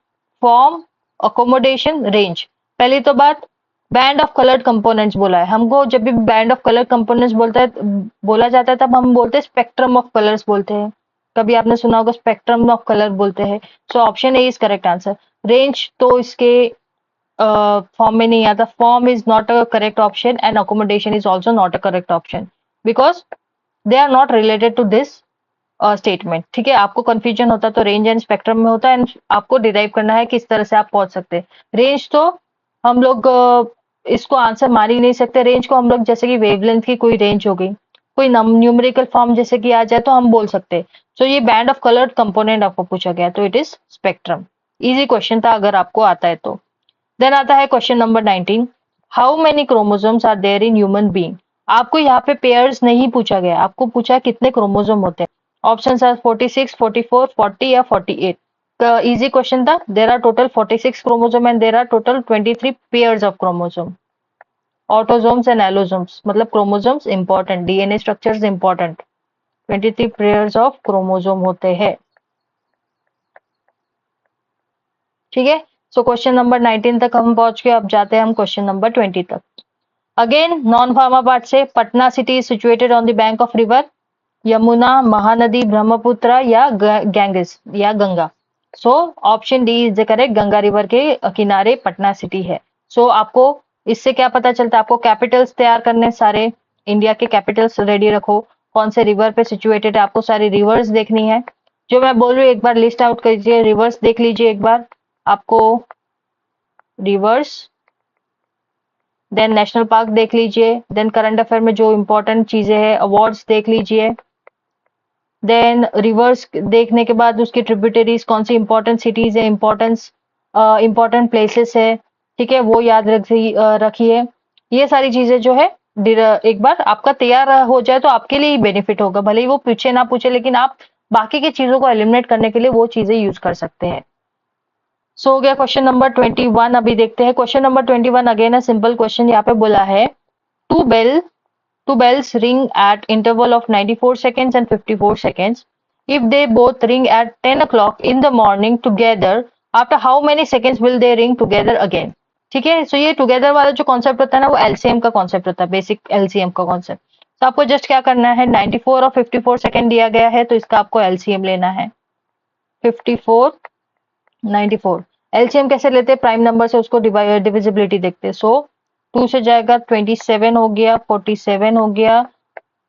form, accommodation, range. पहली तो बात, बैंड ऑफ कलर्ड कंपोनेंट्स बोला है हमको। जब भी बैंड ऑफ कलर कंपोनेंट्स बोला जाता है तब हम बोलते हैं स्पेक्ट्रम ऑफ कलर्स बोलते हैं। कभी आपने सुना होगा स्पेक्ट्रम ऑफ कलर बोलते हैं। So option A is correct answer. Range तो इसके फॉर्म में नहीं आता, form is not a correct option and accommodation is also not a correct option because they are not related to this statement. ठीक है। आपको कंफ्यूजन होता तो रेंज एंड स्पेक्ट्रम में होता है एंड आपको डिराइव करना है किस तरह से आप पहुंच सकते हैं। रेंज तो हम लोग इसको आंसर मान ही नहीं सकते। रेंज को हम लोग जैसे कि वेवलेंथ की कोई रेंज हो गई, कोई न्यूमेरिकल फॉर्म जैसे कि आ जाए तो हम बोल सकते हैं। सो ये बैंड ऑफ कलर्ड कंपोनेंट आपको पूछा गया तो it is spectrum. Easy question था अगर आपको आता है तो। देन आता है question number 19, how many chromosomes are there in human being. आपको यहाँ पे पेयर्स नहीं पूछा गया, आपको पूछा कितने क्रोमोसोम होते हैं। ऑप्शंस आर 46, 44, 40 या 48। इजी क्वेश्चन था। There are total 46 chromosome and there are total 23 pairs of chromosome. Autosomes and allosomes मतलब chromosomes important, DNA structures important. 23 pairs of chromosome होते हैं। ठीक है। सो क्वेश्चन नंबर 19 तक हम पहुंच गए। अब जाते हैं हम क्वेश्चन नंबर 20 तक। अगेन नॉन फार्मा पार्ट से, Patna city is situated on the bank of river Yamuna, Mahanadi, Brahmaputra या गैंगस या Ganga. So option D is the correct, Ganga river के किनारे पटना सिटी है। सो आपको इससे क्या पता चलता है, आपको कैपिटल्स तैयार करने, सारे इंडिया के कैपिटल्स रेडी रखो। कौन से रिवर पे सिचुएटेड है, आपको सारी रिवर्स देखनी है। जो मैं बोल रही हूँ एक बार लिस्ट आउट कीजिए, रिवर्स देख लीजिए एक बार, आपको रिवर्स, देन नेशनल पार्क देख लीजिए, देन करंट अफेयर में जो इंपॉर्टेंट चीजें हैं, अवार्ड्स देख लीजिए। देन रिवर्स देखने के बाद उसकी ट्रिब्यूटरीज कौन सी इंपॉर्टेंट सिटीज है, इंपॉर्टेंट प्लेसेस है, ठीक है, वो याद रखिए। ये सारी चीजें जो है एक बार आपका तैयार हो जाए तो आपके लिए ही बेनिफिट होगा, भले ही वो पूछे ना पूछे, लेकिन आप बाकी की चीजों को एलिमिनेट करने के लिए वो चीजें यूज कर सकते हैं। सो हो गया क्वेश्चन नंबर 21। अभी देखते हैं question number 21। Again a simple question यहाँ पे बोला है, two bells ring at interval of 94 seconds and 54 seconds. If they both ring at 10 o'clock in the morning together, after how many seconds will they ring together again? ठीक है। So ये together वाला जो concept होता है ना, वो LCM का कॉन्सेप्ट होता है, बेसिक एलसीएम का कॉन्सेप्ट। तो आपको जस्ट क्या करना है, 94 और 54 सेकंड दिया गया है तो इसका आपको एलसीएम लेना है। 54, 94 एलसीएम कैसे लेते हैं, प्राइम नंबर से उसको डिविजिबिलिटी देखते हैं। सो 2 से जाएगा 27 हो गया, 47 हो गया,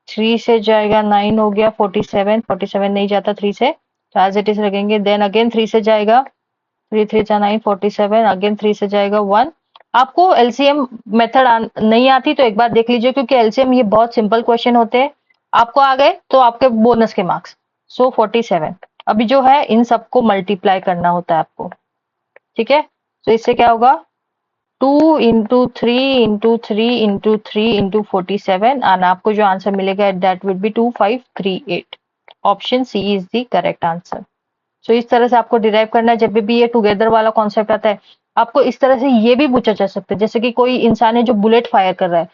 3 से जाएगा 9 हो गया, 47 नहीं जाता 3 से, तो एज इट इज रखेंगे। देन अगेन 3 से जाएगा, 3 3 जा 9, 47, अगेन 3 से जाएगा 1। आपको एलसीएम मेथड नहीं आती तो एक बार देख लीजिए, क्योंकि एलसीएम ये बहुत सिंपल क्वेश्चन होते हैं। आपको आ गए तो आपके बोनस के मार्क्स। सो 47 अभी जो है इन सबको मल्टीप्लाई करना होता है आपको, ठीक है। तो इससे क्या होगा, 2 इंटू 3 इंटू 3 इंटू 3 इंटू 47 और आपको जो आंसर मिलेगा that will be 2538। Option C is the correct answer. So इस तरह से आपको डिराइव करना है। जब भी ये टुगेदर वाला कॉन्सेप्ट आता है आपको इस तरह से ये भी पूछा जा सकता है, जैसे कि कोई इंसान है जो बुलेट फायर कर रहा है,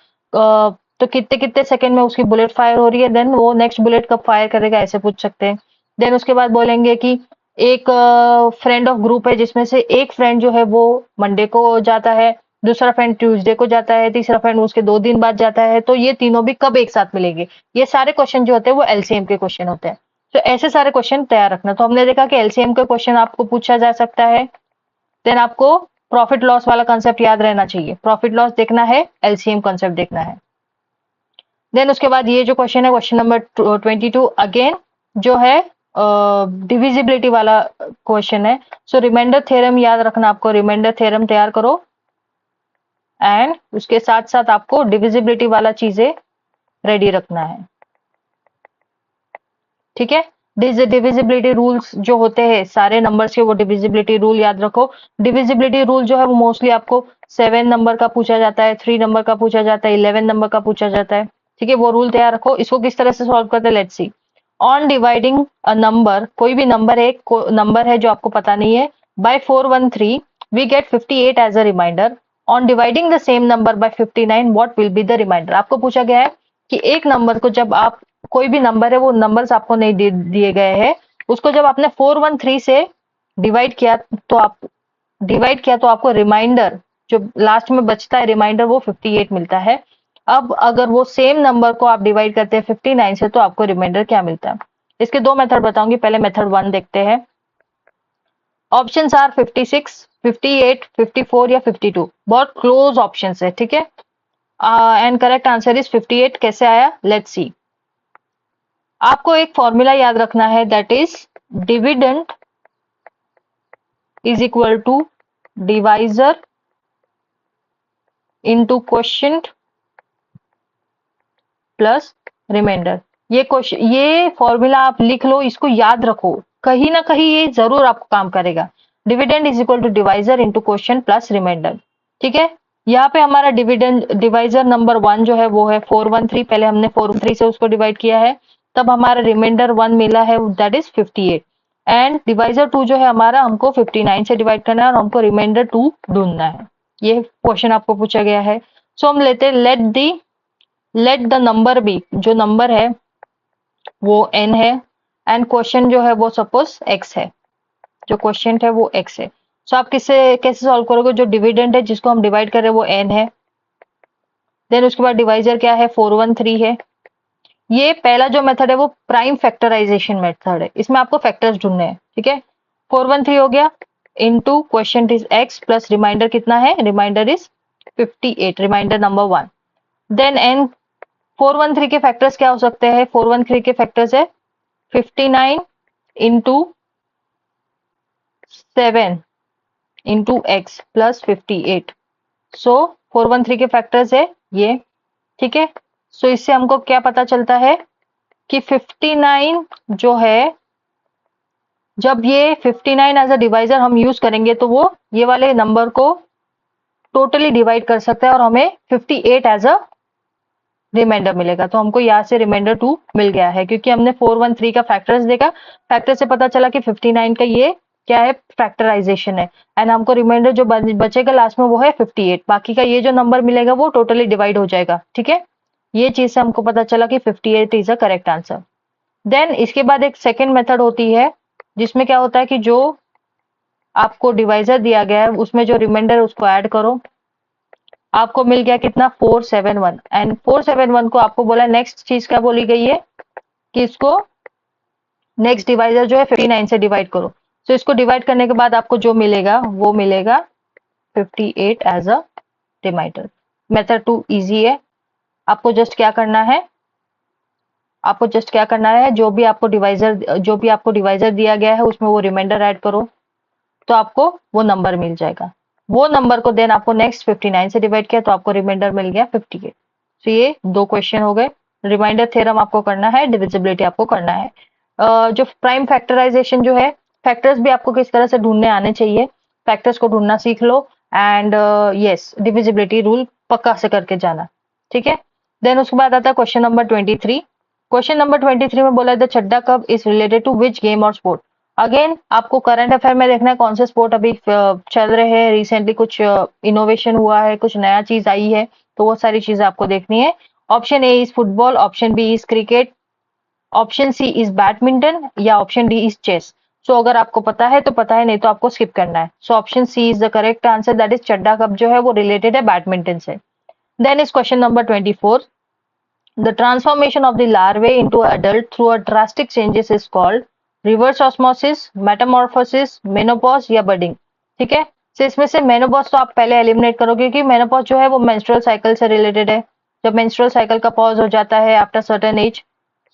तो कितने कितने सेकंड में उसकी बुलेट फायर हो रही है, देन वो नेक्स्ट बुलेट कब फायर करेगा, ऐसे पूछ सकते हैं। देन उसके बाद बोलेंगे कि एक फ्रेंड ऑफ ग्रुप है जिसमें से एक फ्रेंड जो है वो मंडे को जाता है, दूसरा फ्रेंड ट्यूसडे को जाता है, तीसरा फ्रेंड उसके 2 दिन बाद जाता है, तो ये तीनों भी कब एक साथ मिलेंगे। ये सारे क्वेश्चन जो होते हैं वो एलसीएम के क्वेश्चन होते हैं। तो ऐसे सारे क्वेश्चन तैयार रखना। तो हमने देखा कि एलसीएम के क्वेश्चन आपको पूछा जा सकता है। देन आपको प्रॉफिट लॉस वाला कंसेप्ट याद रहना चाहिए, प्रॉफिट लॉस देखना है, एलसीएम कंसेप्ट देखना है। देन उसके बाद ये जो क्वेश्चन है, क्वेश्चन नंबर 22, अगेन जो है डिविजिबिलिटी वाला क्वेश्चन है। सो रिमाइंडर थ्योरम याद रखना, आपको रिमाइंडर थ्योरम तैयार करो एंड उसके साथ साथ आपको डिविजिबिलिटी वाला चीजें रेडी रखना है, ठीक है। डिविजिबिलिटी रूल्स जो होते हैं सारे नंबर्स के, वो डिविजिबिलिटी रूल याद रखो। डिविजिबिलिटी रूल जो है वो मोस्टली आपको 7 नंबर का पूछा जाता है, 3 नंबर का पूछा जाता है, 11 नंबर का पूछा जाता है, ठीक है। वो रूल तैयार रखो। इसको किस तरह से सॉल्व करते हैं, let's see. On dividing a number, कोई भी नंबर है, नंबर है जो आपको पता नहीं है, by 413 we get 58 as a remainder. On dividing the same number by 59 what will be the remainder. आपको पूछा गया है कि एक नंबर को जब आप, कोई भी नंबर है, वो नंबर्स आपको नहीं दिए गए हैं, उसको जब आपने 413 से डिवाइड किया तो आपको रिमाइंडर जो लास्ट में बचता है रिमाइंडर, वो 58 मिलता है। अब अगर वो सेम नंबर को आप डिवाइड करते हैं 59 से, तो आपको रिमाइंडर क्या मिलता है। इसके दो मेथड बताऊंगी, पहले मेथड 1 देखते हैं। ऑप्शंस आर 56, 58, 54 या 52, बहुत क्लोज ऑप्शंस है, ठीक है। And correct answer is 58। कैसे आया, लेट्स सी। आपको एक फॉर्मूला याद रखना है, that is dividend is equal to divisor into quotient plus remainder. ये फॉर्मूला आप लिख लो, इसको याद रखो, कहीं ना कहीं ये जरूर आपको काम करेगा। Dividend is equal to divisor into quotient plus remainder, ठीक है। यहाँ पे हमारा डिवाइजर नंबर 1 जो है वो है 413। पहले हमने 413 से उसको डिवाइड किया है, तब हमारा रिमाइंडर 1 मिला है, दैट इज 58। एंड डिवाइजर 2 जो है हमारा, हमको 59 से डिवाइड करना है और हमको रिमाइंडर 2 ढूंढना है। ये क्वेश्चन आपको पूछा गया है। सो हम लेते हैं लेट द नंबर बी, जो नंबर है वो n है एंड क्वेश्चन जो है वो सपोज x है, जो क्वेश्चन है वो x है। सो आप कैसे सॉल्व करोगे, जो डिविडेंड है जिसको हम डिवाइड कर रहे हैं वो n है, देन उसके बाद डिवाइजर क्या है, 413 है। ये पहला जो मेथड है वो प्राइम फैक्टराइजेशन मेथड है, इसमें आपको फैक्टर्स ढूंढने हैं, ठीक है। 413 हो गया into question is x plus remainder कितना है, remainder is 58, remainder number 1। Then n 413 के फैक्टर्स क्या हो सकते हैं, 413 के फैक्टर्स है 59 इंटू 7 इंटू x प्लस 58। सो 413 के फैक्टर्स है ये, ठीक है। सो इससे हमको क्या पता चलता है कि 59 जो है, जब ये 59 एज अ डिवाइजर हम यूज करेंगे तो वो ये वाले नंबर को टोटली डिवाइड कर सकता है और हमें 58 एज अ रिमाइंडर मिलेगा। तो हमको यहाँ से रिमाइंडर 2 मिल गया है, क्योंकि हमने 413 का फैक्टर्स देखा, फैक्टर से पता चला कि 59 का ये क्या है, फैक्टराइजेशन है। एंड हमको रिमाइंडर जो बचेगा लास्ट में वो है 58, बाकी का ये जो नंबर मिलेगा वो टोटली डिवाइड हो जाएगा, ठीक है। ये चीज से हमको पता चला कि 58 is a correct answer. Then इसके बाद एक सेकेंड मेथड होती है, जिसमें क्या होता है कि जो आपको डिवाइजर दिया गया है उसमें जो रिमाइंडर है उसको ऐड करो, आपको मिल गया कितना, 471। एंड 471 को आपको बोला नेक्स्ट चीज क्या बोली गई है कि इसको नेक्स्ट डिवाइजर जो है 59 से डिवाइड करो। तो इसको डिवाइड करने के बाद आपको जो मिलेगा वो मिलेगा 58 as a remainder. Method 2 easy है, आपको जस्ट क्या करना है, जो भी आपको डिवाइजर दिया गया है उसमें वो रिमाइंडर ऐड करो, तो आपको वो नंबर मिल जाएगा। वो नंबर को देन आपको नेक्स्ट 59 से डिवाइड किया तो आपको रिमाइंडर मिल गया 58। तो ये दो क्वेश्चन हो गए। रिमाइंडर थ्योरम आपको करना है, डिविजिबिलिटी आपको करना है। जो प्राइम फैक्टराइजेशन जो है, फैक्टर्स भी आपको किस तरह से ढूंढने आने चाहिए, फैक्टर्स को ढूंढना सीख लो। एंड यस, डिविजिबिलिटी रूल पक्का से करके जाना, ठीक है। देन उसके बाद आता है क्वेश्चन नंबर 23। क्वेश्चन नंबर 23 में बोला है the Chadha cup is related to which game और स्पोर्ट। अगेन आपको करंट अफेयर में देखना है कौन से स्पोर्ट अभी चल रहे हैं, रिसेंटली कुछ इनोवेशन हुआ है, कुछ नया चीज आई है, तो वो सारी चीजें आपको देखनी है। Option A is football, option B is cricket, option C is badminton या option D is chess. So अगर आपको पता है तो पता है, नहीं तो आपको स्किप करना है। So option C is the correct answer, that is Chadha cup जो है वो रिलेटेड है बैडमिंटन से। Then is question number 24। The transformation of the larvae into adult through a drastic changes is called reverse osmosis, metamorphosis, menopause या budding, ठीक है। तो इसमें से menopause तो आप पहले एलिमिनेट करोगे, क्योंकि menopause जो है वो menstrual cycle से रिलेटेड है, जब मेंस्ट्रुअल साइकिल का पॉज हो जाता है आफ्टर सर्टेन एज।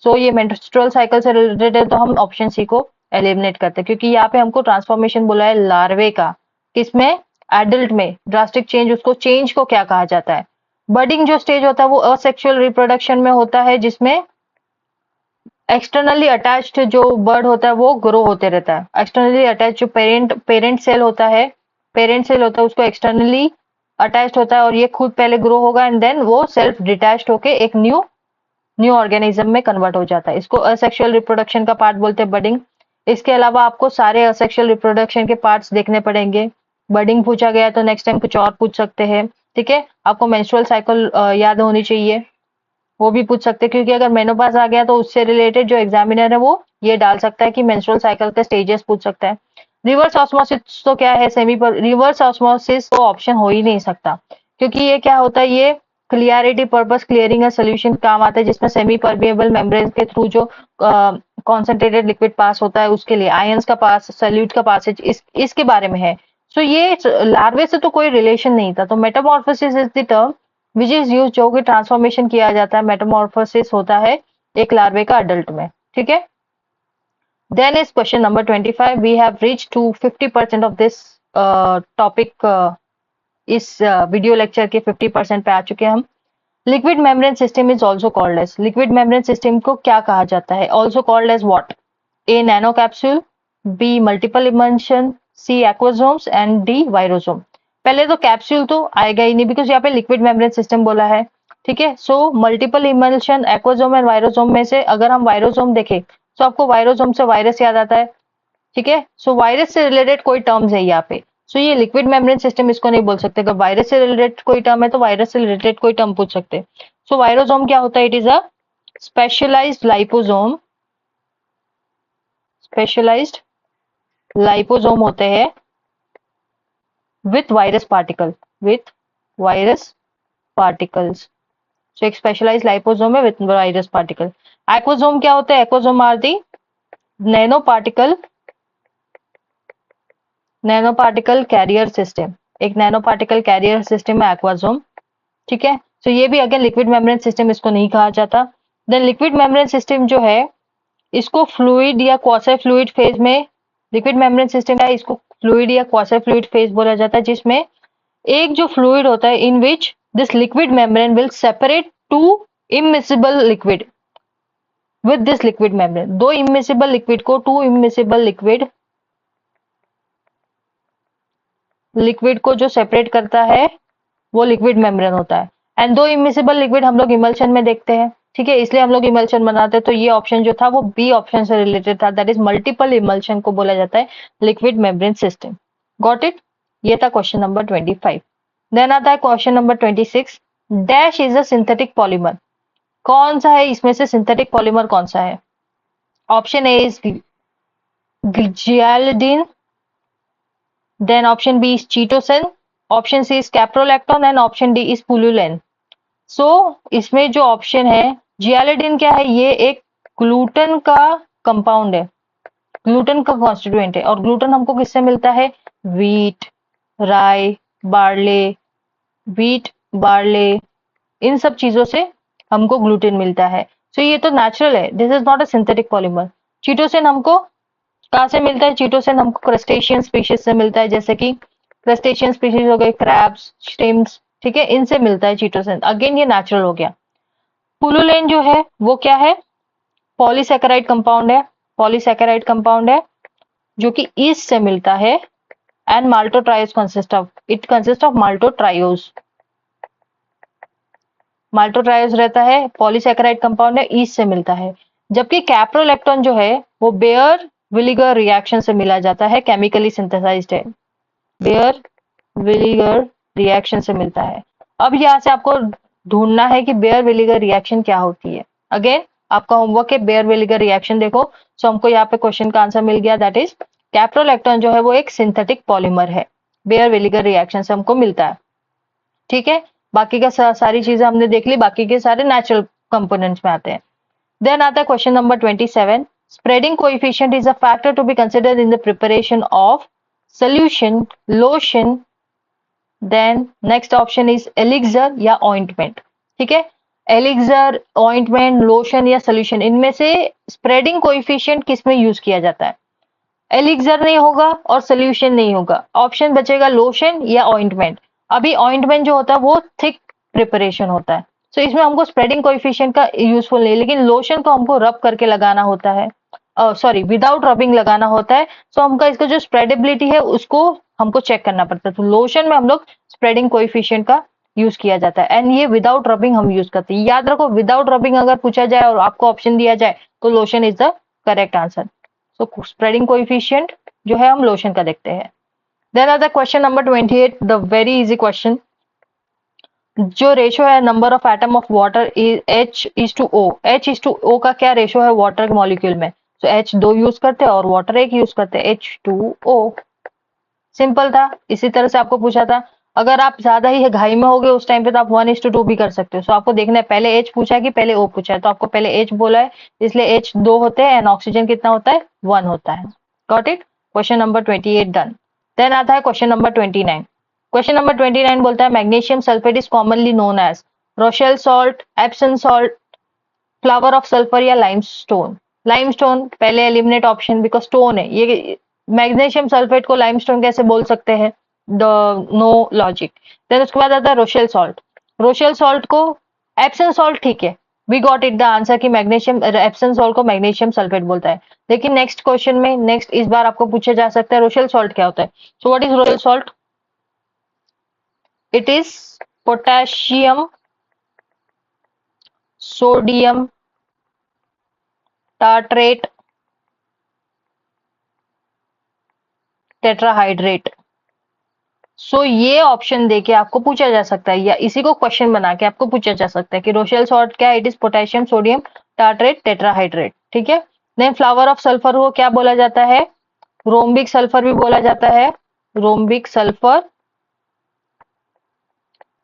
सो ये मेंस्ट्रुअल साइकिल से रिलेटेड है, तो हम ऑप्शन सी को एलिमिनेट करते हैं, क्योंकि यहाँ पे हमको ट्रांसफॉर्मेशन बोला है लार्वे का, किसमें, एडल्ट में। ड्रास्टिक चेंज, उसको चेंज को क्या कहा जाता है। बर्डिंग जो स्टेज होता है वो असेक्सुअल रिप्रोडक्शन में होता है, जिसमें एक्सटर्नली अटैच्ड जो बर्ड होता है वो ग्रो होते रहता है। एक्सटर्नली अटैच जो पेरेंट सेल होता है, उसको एक्सटर्नली अटैच्ड होता है और ये खुद पहले ग्रो होगा एंड देन वो सेल्फ डिटैच्ड होके एक न्यू ऑर्गेनिज्म में कन्वर्ट हो जाता है। इसको असेक्सुअल रिप्रोडक्शन का पार्ट बोलते हैं, बर्डिंग। इसके अलावा आपको सारे असेक्सुअल रिप्रोडक्शन के पार्ट्स देखने पड़ेंगे। बर्डिंग पूछा गया तो नेक्स्ट टाइम कुछ और पूछ सकते हैं, ठीक है। आपको मेंस्ट्रुअल साइकिल याद होनी चाहिए, वो भी पूछ सकते हैं, क्योंकि अगर मेनोपॉज आ गया तो उससे रिलेटेड जो एग्जामिनर है वो ये डाल सकता है कि मेंस्ट्रुअल साइकिल के स्टेजेस पूछ सकता है। रिवर्स ऑस्मोसिस तो क्या है, सेमी पर रिवर्स ऑस्मोसिस तो ऑप्शन हो ही नहीं सकता, क्योंकि ये क्या होता है, ये clarity purpose clearing a solution काम आता है, जिसमें सेमी परमेबल मेम्ब्रेन के थ्रू जो कॉन्सेंट्रेटेड लिक्विड पास होता है उसके लिए आयंस का पास, सॉल्यूट का पासेज इसके बारे में है। सो ये लार्वे से तो कोई रिलेशन नहीं था। तो Metamorphosis is the term which is use, जो कि ट्रांसफॉर्मेशन किया जाता है, मेटामॉर्फोसिस होता है एक लार्वे का अडल्ट में, ठीक है। Then is question number 25। We have reach to 50% of this topic. इस वीडियो लेक्चर के 50% पे आ चुके हैं हम। Liquid membrane system is also called as, liquid membrane system को क्या कहा जाता है, also called as what. A nano capsule, B multiple emulsion, C aquasomes and D virosome. पहले तो कैप्सूल तो आएगा ही नहीं, बिकॉज यहाँ पे लिक्विड मेम्ब्रेन सिस्टम बोला है, ठीक है। सो मल्टीपल इमल्शन, एक्वासोम एंड वायरोसोम में से अगर हम वायरोसोम देखें तो आपको वायरोसोम से वायरस याद आता है, ठीक है। सो वायरस से रिलेटेड कोई टर्म्स है यहाँ पे, सो ये लिक्विड मेम्ब्रेन सिस्टम इसको नहीं बोल सकते। अगर वायरस से रिलेटेड कोई टर्म है तो वायरस से रिलेटेड कोई टर्म पूछ सकते। सो वायरोसोम क्या होता है, it is a specialised liposome, specialised liposome होते हैं with virus particle, with virus particles. So एक स्पेशलाइज्ड लाइपोसोम है विथ वायरस पार्टिकल। एक्वासोम क्या होता है, aquasome are the nano particle carrier system, एक नैनो पार्टिकल कैरियर सिस्टम है aquasome, ठीक है। तो ये भी अगेन लिक्विड मेम्ब्रेन सिस्टम इसको नहीं कहा जाता। देन लिक्विड मेम्ब्रेन सिस्टम जो है इसको फ्लूइड या क्वासी फ्लूइड फेज में, लिक्विड मेम्ब्रेन सिस्टम है इसको फ्लूइड या क्वासी फ्लूइड फेज बोला जाता है, जिसमें एक जो फ्लूइड होता है in which this liquid membrane will separate two immiscible liquid with this liquid membrane. दो इमिसिबल लिक्विड को टू इमिसिबल लिक्विड को जो सेपरेट करता है वो लिक्विड मेम्ब्रेन होता है। एंड दो इमिसिबल लिक्विड हम लोग इमल्शन में देखते हैं, ठीक है, इसलिए हम लोग इमल्शन बनाते हैं। तो ये ऑप्शन जो था वो बी ऑप्शन से रिलेटेड था, दैट इज मल्टीपल इमल्शन को बोला जाता है liquid membrane system. Got it, ये था क्वेश्चन नंबर 25। देन आता है question number 26। Dash is a synthetic polymer, कौन सा है इसमें से सिंथेटिक पॉलीमर कौन सा है। Option A is gliadin, then option B is chitosan, option C is caprolactone and option D is पुलुलेन। सो इसमें जो ऑप्शन है जियालिडिन क्या है, ये एक ग्लूटन का कंपाउंड है, ग्लूटन का कॉन्स्टिट्यूएंट है। और ग्लूटन हमको किससे मिलता है, वीट, राई, बार्ले, वीट, बार्ले, इन सब चीजों से हमको ग्लूटेन मिलता है। सो ये तो नेचुरल है, this is not a synthetic polymer. Chitosan हमको कहाँ से मिलता है, चीटोसिन हमको क्रस्टेशियन स्पीशीज से मिलता है, जैसे कि क्रस्टेशियन स्पीशीज हो गए, क्रैब्स, श्रिम्प्स, ठीक है, इनसे मिलता है चीटोसिन। अगेन ये नेचुरल हो गया। पुलुलेन जो है वो क्या है, पॉलीसैकेराइड कंपाउंड है, पॉलीसैकेराइड कंपाउंड है जो कि ईस्ट से मिलता है। एंड माल्टोट्रायोज कंसिस्ट ऑफ माल्टोट्रायोज, माल्टोट्रायोज रहता है, पॉलीसैकेराइड कंपाउंड है, ईस्ट से मिलता है। जबकि कैप्रोलैक्टोन जो है वो बेयर विलिगर रिएक्शन से मिला जाता है, केमिकली सिंथेसाइज्ड है, बेयर विलिगर रिएक्शन से मिलता है। अब यहाँ से आपको ढूंढना है कि बेयर विलिगर रिएक्शन क्या होती है। अगेन आपका होमवर्क है बेयर विलिगर रिएक्शन देखो। सो हमको यहाँ पे क्वेश्चन का आंसर मिल गया, दैट इज कैप्रोलैक्टोन जो है वो एक सिंथेटिक पॉलीमर है, बेयर विलिगर रिएक्शन से हमको मिलता है, ठीक है। बाकी का सारी चीजें हमने देख ली, बाकी के सारे नेचुरल कंपोनेंट्स में आते हैं। देन आता है question number 27। Spreading coefficient is a factor to be considered in the preparation of solution, lotion. Then next option is elixir या ऑइंटमेंट, ठीक है। एलिक्सर, ऑइंटमेंट, लोशन या सोल्यूशन, इनमें से स्प्रेडिंग कोएफिशिएंट किस में यूज किया जाता है? एलिक्सर नहीं होगा और सोल्यूशन नहीं होगा, ऑप्शन बचेगा लोशन या ऑइंटमेंट। अभी ऑइंटमेंट जो होता है वो थिक प्रिपरेशन होता है, तो इसमें हमको स्प्रेडिंग कोएफिशिएंट का यूजफुल नहीं, लेकिन लोशन को हमको रब करके लगाना होता है, सॉरी विदाउट रबिंग लगाना होता है, तो हमका इसका जो स्प्रेडेबिलिटी है उसको हमको चेक करना पड़ता है। तो लोशन में हम लोग स्प्रेडिंग कोएफिशिएंट का यूज किया जाता है, एंड ये विदाउट रबिंग हम यूज करते हैं। याद रखो, विदाउट रबिंग अगर पूछा जाए और आपको ऑप्शन दिया जाए तो lotion is the correct answer. So spreading coefficient जो है हम लोशन का देखते हैं। देन आता question number 28, the very easy question. जो रेशो है number of atom of water H/O, H/O का क्या रेशो है वाटर मॉलिक्यूल में? तो H 2 यूज करते हैं और वाटर 1 यूज करते हैं, H2O। सिंपल था, इसी तरह से आपको पूछा था। अगर आप ज्यादा ही घाई में हो गए उस टाइम पे तो आप 1:2 भी कर सकते हो। सो आपको देखना है पहले H पूछा है कि पहले O पूछा है, तो आपको पहले H बोला है इसलिए H 2 होते हैं एंड ऑक्सीजन कितना होता है? 1 होता है। Got it? Question number 28 done. Then आता है क्वेश्चन नंबर 29। क्वेश्चन नंबर 29 बोलता है magnesium sulphate is commonly known as Rochelle salt, Epsom salt, flower of sulphur या लाइमस्टोन। लाइमस्टोन पहले एलिमिनेट ऑप्शन, बिकॉज स्टोन है ये। मैग्नीशियम सल्फेट को limestone कैसे बोल सकते हैं? No logic. देन उसके बाद आता है रोशेल सॉल्ट। रोशेल सॉल्ट को एप्सम सॉल्ट, ठीक है, we got it the answer कि मैग्नीशियम एप्सम सॉल्ट को मैग्नीशियम सल्फेट बोलता है। लेकिन नेक्स्ट क्वेश्चन में नेक्स्ट इस बार आपको पूछा जा सकता है रोशेल सॉल्ट क्या होता है। So what is Rochelle salt? It is potassium sodium tartrate tetrahydrate. So ये ऑप्शन देके आपको पूछा जा सकता है, या इसी को क्वेश्चन बना के आपको पूछा जा सकता है कि रोशेल सॉल्ट क्या है? It is potassium sodium tartrate tetrahydrate, ठीक है। देन फ्लावर ऑफ सल्फर को क्या बोला जाता है? रोम्बिक सल्फर भी बोला जाता है, रोम्बिक सल्फर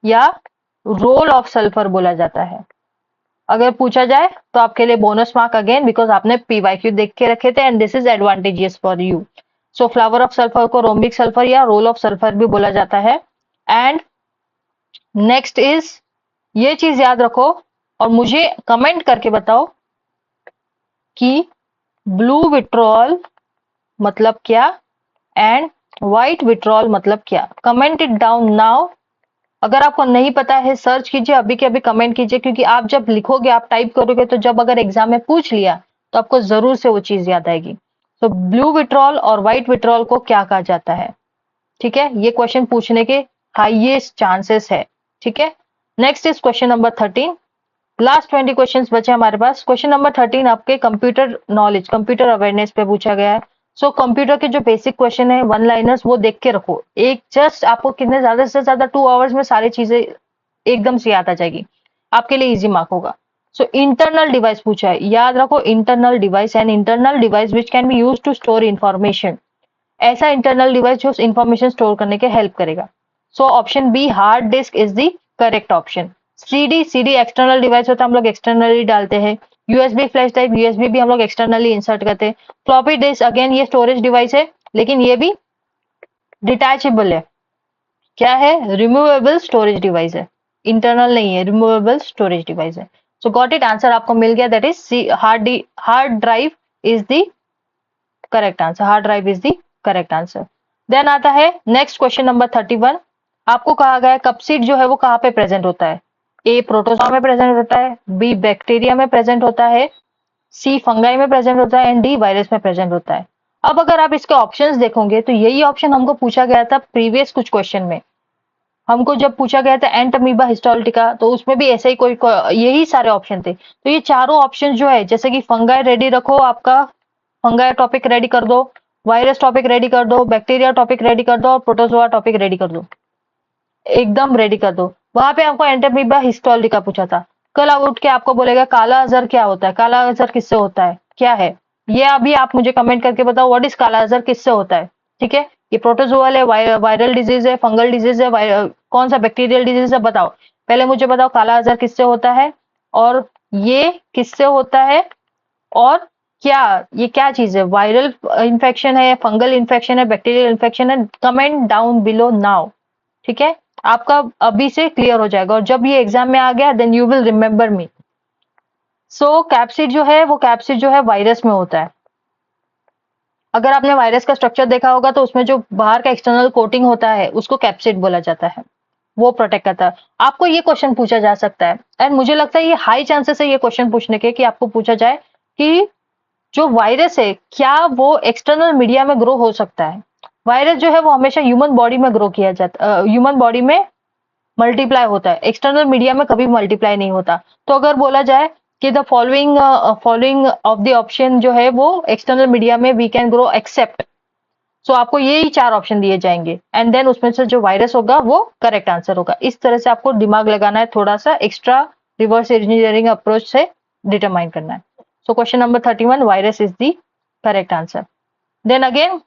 या रोल ऑफ सल्फर बोला जाता है। अगर पूछा जाए तो आपके लिए बोनस मार्क अगेन, बिकॉज आपने पीवाईक्यू देख के रखे थे and this is advantageous for you. So flower of sulphur को रोम्बिक सल्फर या रोल ऑफ सल्फर भी बोला जाता है। एंड नेक्स्ट इज, ये चीज याद रखो और मुझे कमेंट करके बताओ कि ब्लू विट्रॉल मतलब क्या एंड व्हाइट विट्रॉल मतलब क्या। Comment it down now. अगर आपको नहीं पता है सर्च कीजिए, अभी के अभी कमेंट कीजिए, क्योंकि आप जब लिखोगे, आप टाइप करोगे, तो जब अगर एग्जाम में पूछ लिया तो आपको जरूर से वो चीज याद आएगी। तो ब्लू विट्रॉल और व्हाइट विट्रॉल को क्या कहा जाता है? ठीक है, ये क्वेश्चन पूछने के हाईएस्ट चांसेस है, ठीक है। Next is question number 13। Last 20 questions बचे हमारे पास। क्वेश्चन नंबर 13 आपके कंप्यूटर नॉलेज, कंप्यूटर अवेयरनेस पे पूछा गया है। सो कंप्यूटर के जो बेसिक क्वेश्चन है, वन लाइनर्स, वो देख के रखो। एक जस्ट आपको कितने ज्यादा से ज्यादा 2 आवर्स में सारी चीजें एकदम से याद आ जाएगी, आपके लिए इजी मार्क होगा। सो इंटरनल डिवाइस पूछा है, याद रखो internal device, and internal device which can be use to store information. ऐसा इंटरनल डिवाइस जो इंफॉर्मेशन स्टोर करने के हेल्प करेगा। So option B hard disk is the correct option. CD external device होता है, हम लोग एक्सटर्नली डालते हैं। यूएसबी फ्लैश ड्राइव, यूएसबी भी हम लोग एक्सटर्नली इंसर्ट करते हैं। फ्लॉपी डिस्क अगेन ये स्टोरेज डिवाइस है, लेकिन ये भी डिटैचेबल है। क्या है? रिमूवेबल स्टोरेज डिवाइस है, इंटरनल नहीं है, रिमूवेबल स्टोरेज डिवाइस है। सो गॉट इट, आंसर आपको मिल गया, that is hard drive is the correct answer. Hard drive is the correct answer. Then आता है नेक्स्ट क्वेश्चन नंबर 31। आपको कहा गया है कपसीड जो है वो कहाँ पे प्रेजेंट होता है? ए प्रोटोजोआ में प्रेजेंट होता है, बी बैक्टीरिया में प्रेजेंट होता है, सी फंगाई में प्रेजेंट होता है, एंड डी वायरस में प्रेजेंट होता है। अब अगर आप इसके ऑप्शंस देखोगे तो यही ऑप्शन हमको पूछा गया था प्रीवियस कुछ क्वेश्चन में। हमको जब पूछा गया था एंटमीबा हिस्टोलिटिका, तो उसमें भी ऐसे ही यही सारे ऑप्शन थे। तो ये चारों ऑप्शन जो है, जैसे कि फंगाई रेडी रखो, आपका फंगाई टॉपिक रेडी कर दो, वायरस टॉपिक रेडी कर दो, बैक्टीरिया टॉपिक रेडी कर दो, और प्रोटोजोआ टॉपिक रेडी कर दो, एकदम रेडी कर दो। वहां पे आपको एंटमीबा हिस्टोलिटिका पूछा था, कल उठ के आपको बोलेगा काला अजहर क्या होता है, काला अजहर किससे होता है, क्या है ये? अभी आप मुझे कमेंट करके बताओ व्हाट इज काला अजहर, किससे होता है? ठीक है, ये प्रोटोजोअल है, वायरल डिजीज है, फंगल डिजीज है, कौन सा बैक्टीरियल डिजीज है? बताओ, पहले मुझे बताओ काला अजहर किससे होता है, और ये किससे होता है, और क्या ये क्या चीज है? वायरल इन्फेक्शन है, फंगल इन्फेक्शन है, बैक्टीरियल इन्फेक्शन है? कमेंट डाउन बिलो नाउ, ठीक है। आपका अभी से क्लियर हो जाएगा, और जब ये एग्जाम में आ गया then you will remember me. So capsid जो है वो कैप्सिड जो है वायरस में होता है। अगर आपने वायरस का स्ट्रक्चर देखा होगा तो उसमें जो बाहर का एक्सटर्नल कोटिंग होता है उसको कैप्सिड बोला जाता है, वो प्रोटेक्ट करता है। आपको ये क्वेश्चन पूछा जा सकता है, एंड मुझे लगता है ये हाई चांसेस है ये क्वेश्चन पूछने के कि आपको पूछा जाए कि जो वायरस है क्या वो एक्सटर्नल मीडिया में ग्रो हो सकता है। वायरस जो है वो हमेशा ह्यूमन बॉडी में ग्रो किया जाता, ह्यूमन बॉडी में मल्टीप्लाई होता है, एक्सटर्नल मीडिया में कभी मल्टीप्लाई नहीं होता। तो अगर बोला जाए कि the following of the option जो है वो एक्सटर्नल मीडिया में वी कैन ग्रो एक्सेप्ट, सो आपको ये ही 4 ऑप्शन दिए जाएंगे, एंड देन उसमें से जो वायरस होगा वो करेक्ट आंसर होगा। इस तरह से आपको दिमाग लगाना है, थोड़ा सा एक्स्ट्रा रिवर्स इंजीनियरिंग अप्रोच से डिटरमाइन करना है। So question number 31, virus is the correct answer. Then again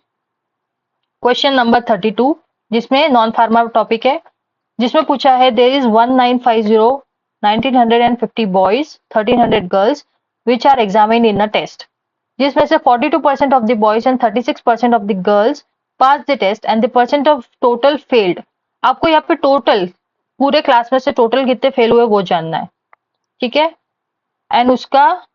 question number 32, जिसमें नॉन फार्मा टॉपिक है, जिसमें पूछा है there is 1950 1950 boys 1300 girls which are examined in a test, जिसमें से 42% of the boys and 36% of the girls pass the test and the percent of total failed. आपको यहाँ पे टोटल पूरे क्लास में से टोटल कितने फेल हुए वो जानना है, ठीक है, एंड उसका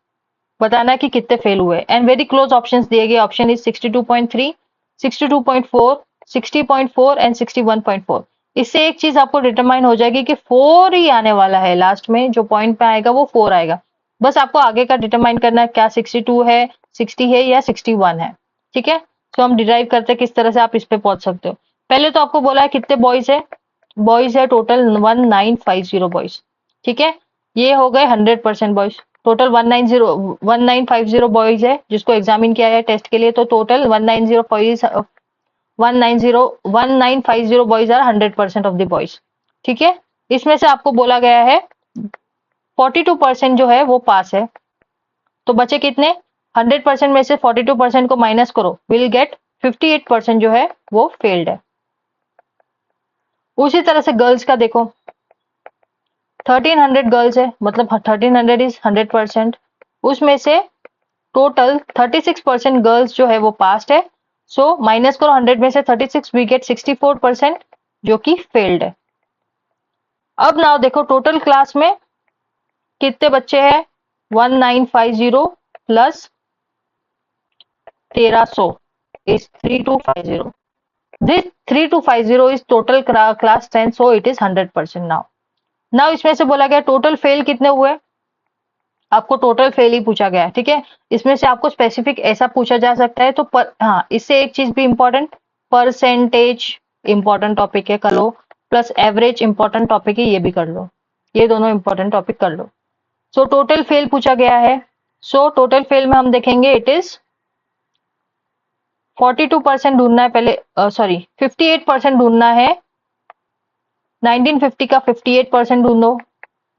बताना है कि कितने फेल हुए। एंड वेरी क्लोज ऑप्शंस दिए गए, ऑप्शन इज 62.3, 62.4, 60.4 एंड 61.4। इससे एक चीज आपको डिटरमाइन हो जाएगी कि 4 ही आने वाला है, लास्ट में जो पॉइंट पे आएगा वो 4 आएगा। बस आपको आगे का डिटरमाइन करना है, क्या 62 है, 60 है या 61 है, ठीक है। तो हम डिराइव करते हैं किस तरह से आप इस पे पहुंच सकते हो। पहले तो आपको बोला है कितने बॉयज है टोटल 1950 बॉयज, ठीक है, ये हो गए 100% बॉयज। टोटल 1950 बॉयज है जिसको एग्जामिन किया है टेस्ट के लिए, तो total 1950 boys are 100% of the boys, ठीक है। इसमें से आपको बोला गया है 42% जो है वो पास है, तो बचे कितने, 100% में से 42% को माइनस करो, विल गेट 58% जो है वो फेल्ड है। उसी तरह से गर्ल्स का देखो, 1300 गर्ल्स है, मतलब 1300 इज 100%, उसमें से टोटल 36% गर्ल्स जो है वो पास्ड है, सो माइनस करो 100 में से 36, वी गेट 64% जो कि फेल्ड है। अब नाउ देखो टोटल क्लास में कितने बच्चे हैं, 1950 plus 1300 is 3250. This 3250 is total class 10, so it is 100% now. Now इसमें से बोला गया टोटल फेल कितने हुए, आपको टोटल फेल ही पूछा गया है, ठीक है। इसमें से आपको स्पेसिफिक ऐसा पूछा जा सकता है, तो हाँ इससे एक चीज भी इंपॉर्टेंट, परसेंटेज इंपॉर्टेंट टॉपिक है, कर लो, प्लस एवरेज इंपॉर्टेंट टॉपिक है, ये भी कर लो, ये दोनों इंपॉर्टेंट टॉपिक कर लो। सो टोटल फेल पूछा गया है, सो टोटल फेल में हम देखेंगे इट इज 42% ढूंढना है पहले, सॉरी 58% ढूंढना है, 1950 का 58% ढूंढो,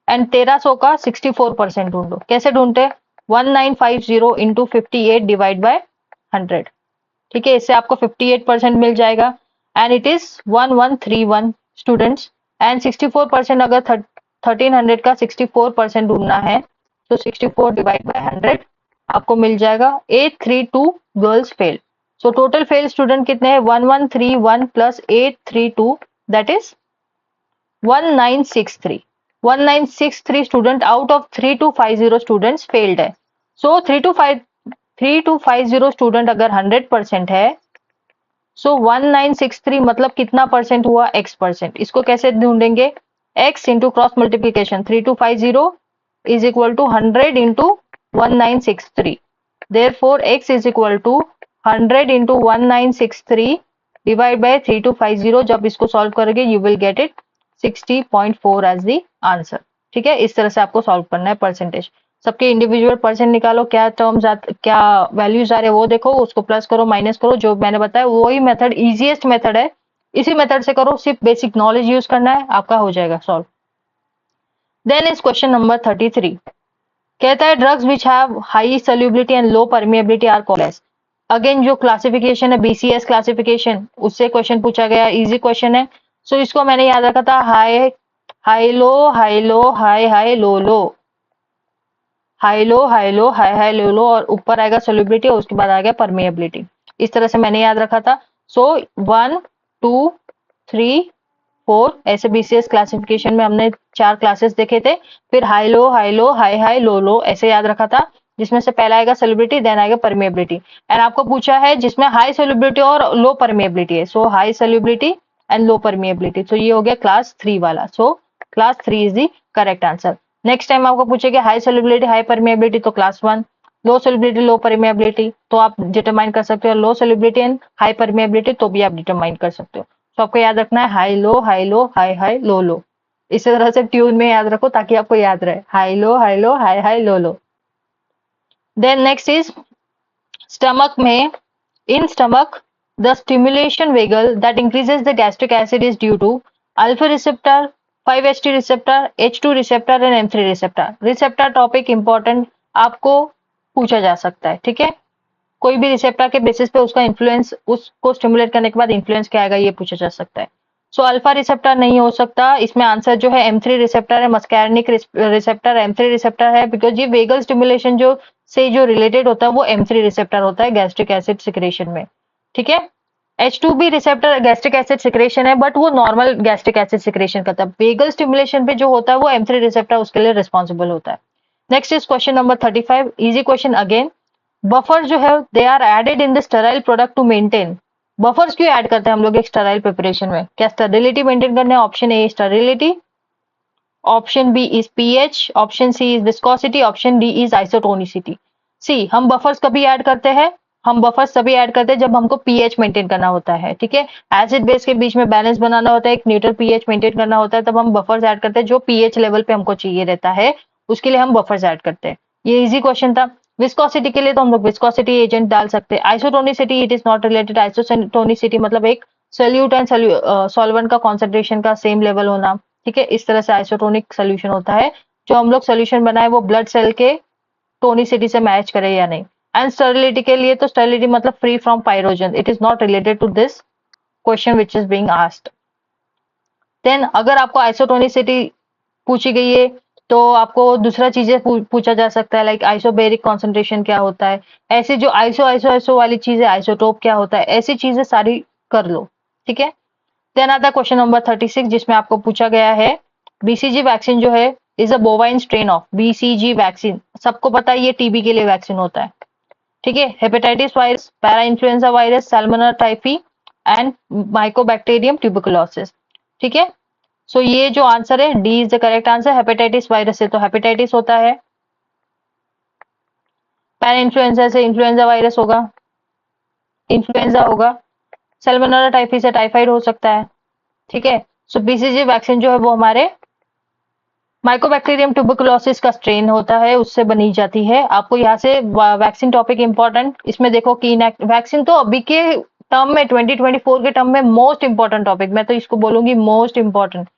एंड 1300 का 64% ढूंढो। कैसे ढूंढते, 1950 इंटू 58 डिवाइड बाय 100, ठीक है, इससे आपको 58% मिल जाएगा, and it is 1131 students, and 64% अगर 1300 का 64% ढूंढना है तो 64 डिवाइड बाय 100 आपको मिल जाएगा 832 girls fail. So total fail student कितने हैं, 1131 plus 832 that is 1963 student out of 3250 students failed है। सो 3250 स्टूडेंट अगर 100% है, सो 1963 मतलब कितना परसेंट हुआ, x%। इसको कैसे ढूंढेंगे, x into cross multiplication, 3250 is equal to 100 into 1963, therefore x is equal to 100 into 1963 divide by 3250। जब इसको सॉल्व करोगे you will get it 60.4 as the answer, ठीक है। इस तरह से आपको सॉल्व करना है परसेंटेज, सबके इंडिविजुअल परसेंट निकालो, क्या टर्म्स क्या वैल्यूज आ रहे हैं वो देखो, उसको प्लस करो माइनस करो, जो मैंने बताया वही मेथड इजीएस्ट मेथड है, इसी मेथड से करो, सिर्फ बेसिक नॉलेज यूज करना है, आपका हो जाएगा solve. Then is question number 33, कहता है drugs which have high solubility and low permeability are called as. Again जो क्लासिफिकेशन है बीसीएस क्लासिफिकेशन, उससे क्वेश्चन पूछा गया, इजी क्वेश्चन है। सो इसको मैंने याद रखा था, high low high low high high low low, high low high low high high low low, और ऊपर आएगा सॉल्युबिलिटी और उसके बाद आ गया परमिएबिलिटी, इस तरह से मैंने याद रखा था। सो 1 2 3 4 ऐसे BCS क्लासिफिकेशन में हमने 4 क्लासेस देखे थे। फिर हाई लो, हाई हाई, लो ऐसे याद रखा था, जिसमें से पहला आएगा सॉल्युबिलिटी, देन आएगा परमेबिलिटी। एंड आपको पूछा है जिसमें हाई सॉल्युबिलिटी और लो परमेबिलिटी है, so high solubility and low permeability. तो ये हो गया क्लास 3 वाला, so class 3 is the correct answer. Next time आपको पूछेगा हाई सॉल्युबिलिटी हाई परमेबिलिटी, तो class 1, low solubility low permeability तो आप डिटरमाइन कर सकते हो, low solubility and high permeability तो भी आप डिटरमाइन कर सकते हो। तो आपको याद रखना है हाई लो, हाई हाई, लो। इसी तरह से ट्यून में याद रखो ताकि आपको याद रहे, high low, high high, low. Then next is stomach में, in stomach the stimulation vagal that increases the gastric acid is due to alpha receptor, 5-HT receptor, H2 receptor and M3 receptor. Receptor topic important आपको पूछा जा सकता है, ठीक है। कोई भी रिसेप्टर के बेसिस पे उसका इन्फ्लुएंस, उसको स्टिमुलेट करने के बाद इन्फ्लुएंस क्या आएगा ये पूछा जा सकता है। सो अल्फा रिसेप्टर नहीं हो सकता, इसमें आंसर जो है M3 रिसेप्टर है, मस्कैरनिक रिसेप्टर M3 रिसेप्टर है, बिकॉज ये वेगल स्टिमुलेशन जो रिलेटेड होता है वो M3 रिसेप्टर होता है गैस्ट्रिक एसिड सिक्रेशन में, ठीक है। H2 भी रिसेप्टर गैस्ट्रिक एसिड सिक्रेशन है, बट वो नॉर्मल गैस्ट्रिक एसिड सिक्रेशन करता है। वेगल स्टिमुलेशन पे जो होता है वो M3 रिसेप्टर उसके लिए रिस्पॉन्सिबल होता है। Next is question number 35, easy question again. Buffer जो है they are added in the sterile product to maintain. Buffers क्यों ऐड करते हैं हम लोग एक स्टेराइल प्रिपरेशन में? क्या स्टेरिलिटी मेंटेन करने? Option A sterility, option B is pH, option C is viscosity, option D is isotonicity. C, हम बफर्स कभी ऐड करते हैं, हम बफर्स तभी ऐड करते हैं जब हमको पीएच मेंटेन करना होता है, ठीक है। एसिड बेस के बीच में बैलेंस बनाना होता है, एक न्यूट्रल पीएच मेंटेन करना होता है, तब हम बफर्स ऐड करते हैं जो पीएच लेवल पे हमको चाहिए रहता है, उसके लिए हम बफर्स ऐड करते हैं। ये इजी क्वेश्चन था। विस्कोसिटी के लिए तो हम लोग विस्कोसिटी एजेंट डाल सकते हैं। Isotonicity it is not related, isotonicity मतलब एक सोल्यूट एंड सॉल्वेंट का कॉन्सेंट्रेशन का सेम लेवल होना, ठीक है। इस तरह से आइसोटोनिक सोल्यूशन होता है, जो हम लोग सोल्यूशन बनाए वो ब्लड सेल के टोनिसिटी से मैच करे या नहीं। एंड स्टेरिलिटी के लिए तो स्टेरिलिटी मतलब free from pyrogen, it is not related to this question which is being asked. Then अगर आपको आइसोटोनिसिटी पूछी गई है तो आपको दूसरा चीजें पूछा जा सकता है, लाइक आइसोबेरिक कॉन्सेंट्रेशन क्या होता है, ऐसी जो आइसो वाली चीजें, आइसोटोप क्या होता है, ऐसी चीजें सारी कर लो, ठीक है। देन आता है क्वेश्चन नंबर 36 जिसमें आपको पूछा गया है बीसीजी वैक्सीन जो है is a bovine strain of. BCG vaccine सबको पता है ये टीबी के लिए वैक्सीन होता है, ठीक है। Hepatitis virus, para influenza virus, Salmonella typhi and Mycobacterium tuberculosis, ठीक है। सो ये जो आंसर है D is the correct answer. Hepatitis virus से तो हेपेटाइटिस होता है, पैरा इन्फ्लुएंजा से इन्फ्लुएंजा वायरस होगा, इन्फ्लुएंजा होगा, सैल्मोनेला टाइफी से टाइफाइड हो सकता है, ठीक है। सो बीसीजी वैक्सीन जो है वो हमारे माइकोबैक्टीरियम ट्यूबरकुलोसिस का स्ट्रेन होता है, उससे बनी जाती है। आपको यहाँ से वैक्सीन टॉपिक इंपॉर्टेंट, इसमें देखो कि वैक्सीन तो अभी के टर्म में 2024 के टर्म में मोस्ट इंपॉर्टेंट टॉपिक, मैं तो इसको बोलूंगी मोस्ट इंपॉर्टेंट,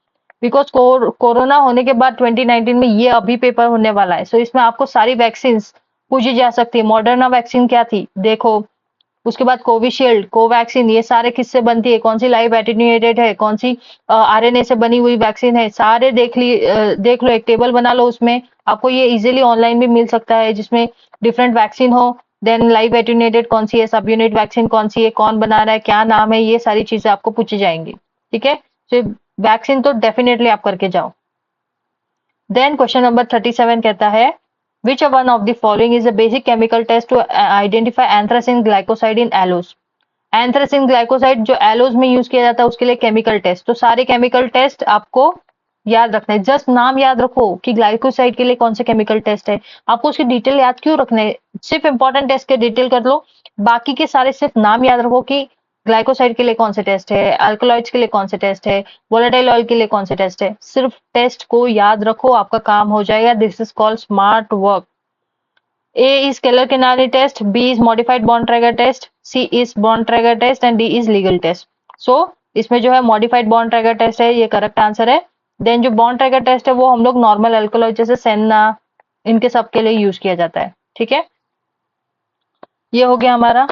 बिकॉज कोरोना होने के बाद 2019 में ये अभी पेपर होने वाला है। सो इसमें आपको सारी वैक्सीन पूछी जा सकती है। मॉडर्ना वैक्सीन क्या थी देखो, उसके बाद कोविशील्ड, कोवैक्सीन, ये सारे किससे बनती है, कौन सी लाइव एटेन्यूएटेड है, कौन सी आरएनए से बनी हुई वैक्सीन है, सारे देख लो, एक टेबल बना लो, उसमें आपको ये इजीली ऑनलाइन भी मिल सकता है, जिसमें डिफरेंट वैक्सीन हो, देन लाइव एटेन्यूएटेड कौन सी है, सब यूनिट वैक्सीन कौन सी है, कौन बना रहा है, क्या नाम है, ये सारी चीजें आपको पूछी जाएंगी, ठीक है। तो वैक्सीन तो डेफिनेटली आप करके जाओ। देन क्वेश्चन नंबर 37 कहता है which one of the following is a basic chemical test to identify anthracene glycoside in aloes? Anthracene glycoside जो एलोज में यूज किया जाता है उसके लिए केमिकल टेस्ट, तो सारे केमिकल टेस्ट आपको याद रखना है। जस्ट नाम याद रखो कि ग्लाइकोसाइड के लिए कौन से केमिकल टेस्ट है, आपको उसकी डिटेल याद क्यों रखना है, सिर्फ इंपॉर्टेंट टेस्ट के डिटेल कर लो, बाकी के सारे सिर्फ नाम याद रखो कि ग्लाइकोसाइड के लिए कौन से टेस्ट है, अल्कलॉइड्स के लिए कौन से टेस्ट है, वोलेटाइल ऑयल के लिए कौन से टेस्ट है, सिर्फ टेस्ट को याद रखो, आपका काम हो जाएगा। This is called smart work. A is Keller-Kinari test, B is modified bond trigger test, C is bond trigger test and D is legal test. So इसमें जो है modified bond trigger test है, ये करेक्ट आंसर है। Then जो bond trigger test है वो हम लोग नॉर्मल अल्कोलॉइड जैसे सेन्ना, इनके सब के लिए यूज किया जाता है, ठीक है। ये हो गया हमारा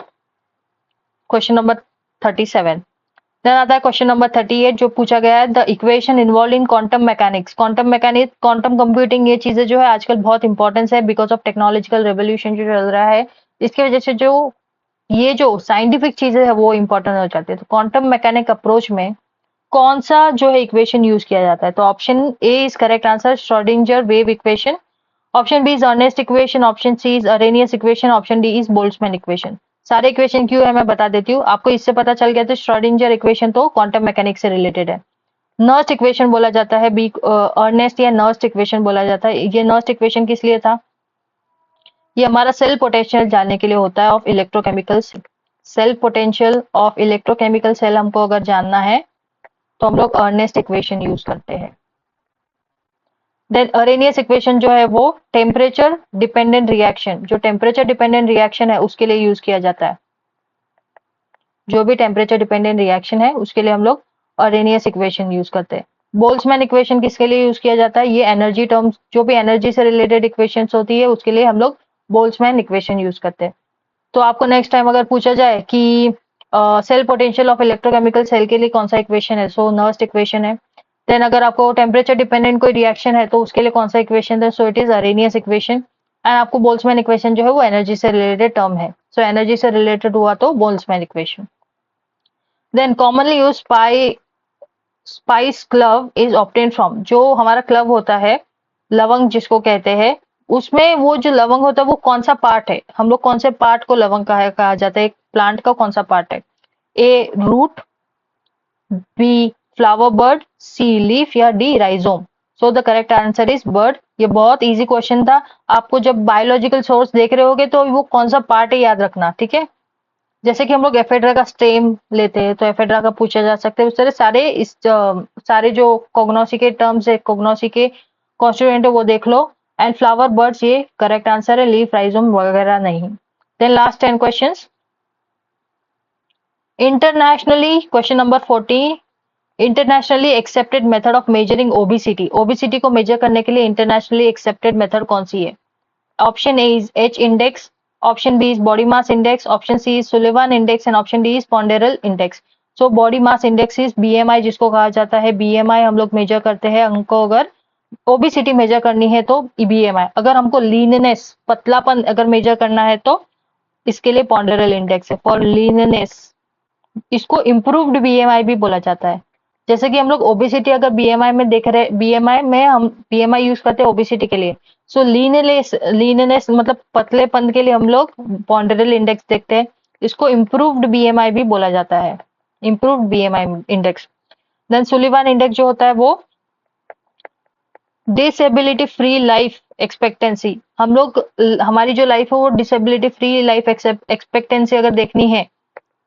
क्वेश्चन नंबर 37। देन आता है क्वेश्चन नंबर 38 जो पूछा गया है the equation involve in quantum mechanics. Quantum mechanics, quantum computing, ये चीजें जो है आजकल बहुत इंपॉर्टेंस है बिकॉज ऑफ टेक्नोलॉजिकल रेवोल्यूशन जो चल रहा है, इसकी वजह से जो साइंटिफिक चीजें है वो इंपॉर्टेंट हो जाती है। तो क्वांटम मैकेनिक अप्रोच में कौन सा जो है इक्वेशन यूज किया जाता है? तो option A is correct answer, Schrodinger wave equation. Option B is Ernest equation, option C is Arrhenius equation, option D is Boltzmann equation. सारे इक्वेशन क्यों है मैं बता देती हूँ आपको, इससे पता चल गया। तो श्रोडिंगर इक्वेशन तो क्वांटम मैकेनिक्स से रिलेटेड है। नर्स्ट इक्वेशन बोला जाता है, बी अर्नेस्ट या नर्स्ट इक्वेशन बोला जाता है। ये नर्स्ट इक्वेशन किस लिए था? ये हमारा सेल पोटेंशियल जानने के लिए होता है of electrochemical cell potential of electrochemical cell हमको अगर जानना है तो हम लोग अर्नेस्ट इक्वेशन यूज करते हैं। देन अरेनियस इक्वेशन जो है वो टेम्परेचर डिपेंडेंट रिएक्शन, जो टेम्परेचर डिपेंडेंट रिएक्शन है उसके लिए यूज किया जाता है। जो भी टेम्परेचर डिपेंडेंट रिएक्शन है उसके लिए हम लोग अरेनियस इक्वेशन यूज करते हैं। बोल्ट्जमैन इक्वेशन किसके लिए यूज किया जाता है? ये एनर्जी टर्म्स, जो भी एनर्जी से रिलेटेड इक्वेशंस होती है उसके लिए हम लोग बोल्ट्जमैन इक्वेशन यूज करते हैं। तो आपको नेक्स्ट टाइम अगर पूछा जाए कि cell potential of electrochemical cell के लिए कौन सा इक्वेशन है, सो नर्स्ट इक्वेशन है। देन अगर आपको टेम्परेचर डिपेंडेंट कोई रिएक्शन है तो उसके लिए कौन सा इक्वेशन है, सो it is Arrhenius equation. And आपको बोल्ट्जमैन इक्वेशन जो है वो एनर्जी से रिलेटेड टर्म है, सो एनर्जी से रिलेटेड हुआ तो Boltzmann equation. Then commonly use spice clove is obtained from, जो हमारा क्लव होता है, लवंग जिसको कहते हैं, उसमें वो जो लवंग होता है वो कौन सा पार्ट है? हम लोग कौन से पार्ट को लवंग कहा जाता है? एक प्लांट का कौन सा पार्ट है? ए रूट, बी फ्लावर बर्ड, सी लीफ या D rhizome. So the correct answer is bird. ये बहुत इजी क्वेश्चन था, आपको जब बायोलॉजिकल सोर्स देख रहे होगे तो वो कौन सा पार्ट है याद रखना, ठीक है। जैसे कि हम लोग एफेड्रा का स्टेम लेते हैं तो एफेड्रा का पूछा जा सकता है, उस तरह सारे जो कोग्नोसी के टर्म्स है, कोग्नोसी के कॉन्स्टिट्यूएंट है वो देख लो। एंड फ्लावर बर्ड्स ये करेक्ट आंसर है, लीफ राइजोम वगैरह नहीं। Then last 10 questions internationally. Question number 14, internationally accepted method of measuring obesity. Obesity को मेजर करने के लिए इंटरनेशनली एक्सेप्टेड मेथड कौन सी है? Option A is H index, option B is body mass index, option C is Sullivan index and option D is ponderal index. So body mass index is BMI जिसको कहा जाता है, BMI हम लोग major करते हैं। हमको अगर ओबेसिटी मेजर करनी है तो बीएमआई, अगर हमको लीननेस पतलापन अगर मेजर करना है तो इसके लिए पॉन्डेरल इंडेक्स है फॉर लीननेस। इसको इम्प्रूव्ड बीएमआई भी बोला जाता है। जैसे कि हम लोग ओबेसिटी अगर बीएमआई में देख रहे हैं, बीएमआई में हम बीएमआई यूज करते हैं ओबेसिटी के लिए। सो लीननेस मतलब पतलेपन के लिए हम लोग पॉन्डेरल इंडेक्स देखते हैं। इसको इम्प्रूव्ड बीएमआई भी बोला जाता है, improved BMI index. Then Sullivan index जो होता है वो डिसेबिलिटी फ्री लाइफ एक्सपेक्टेंसी। हम लोग हमारी जो लाइफ है वो डिसेबिलिटी फ्री लाइफ एक्सपेक्टेंसी अगर देखनी है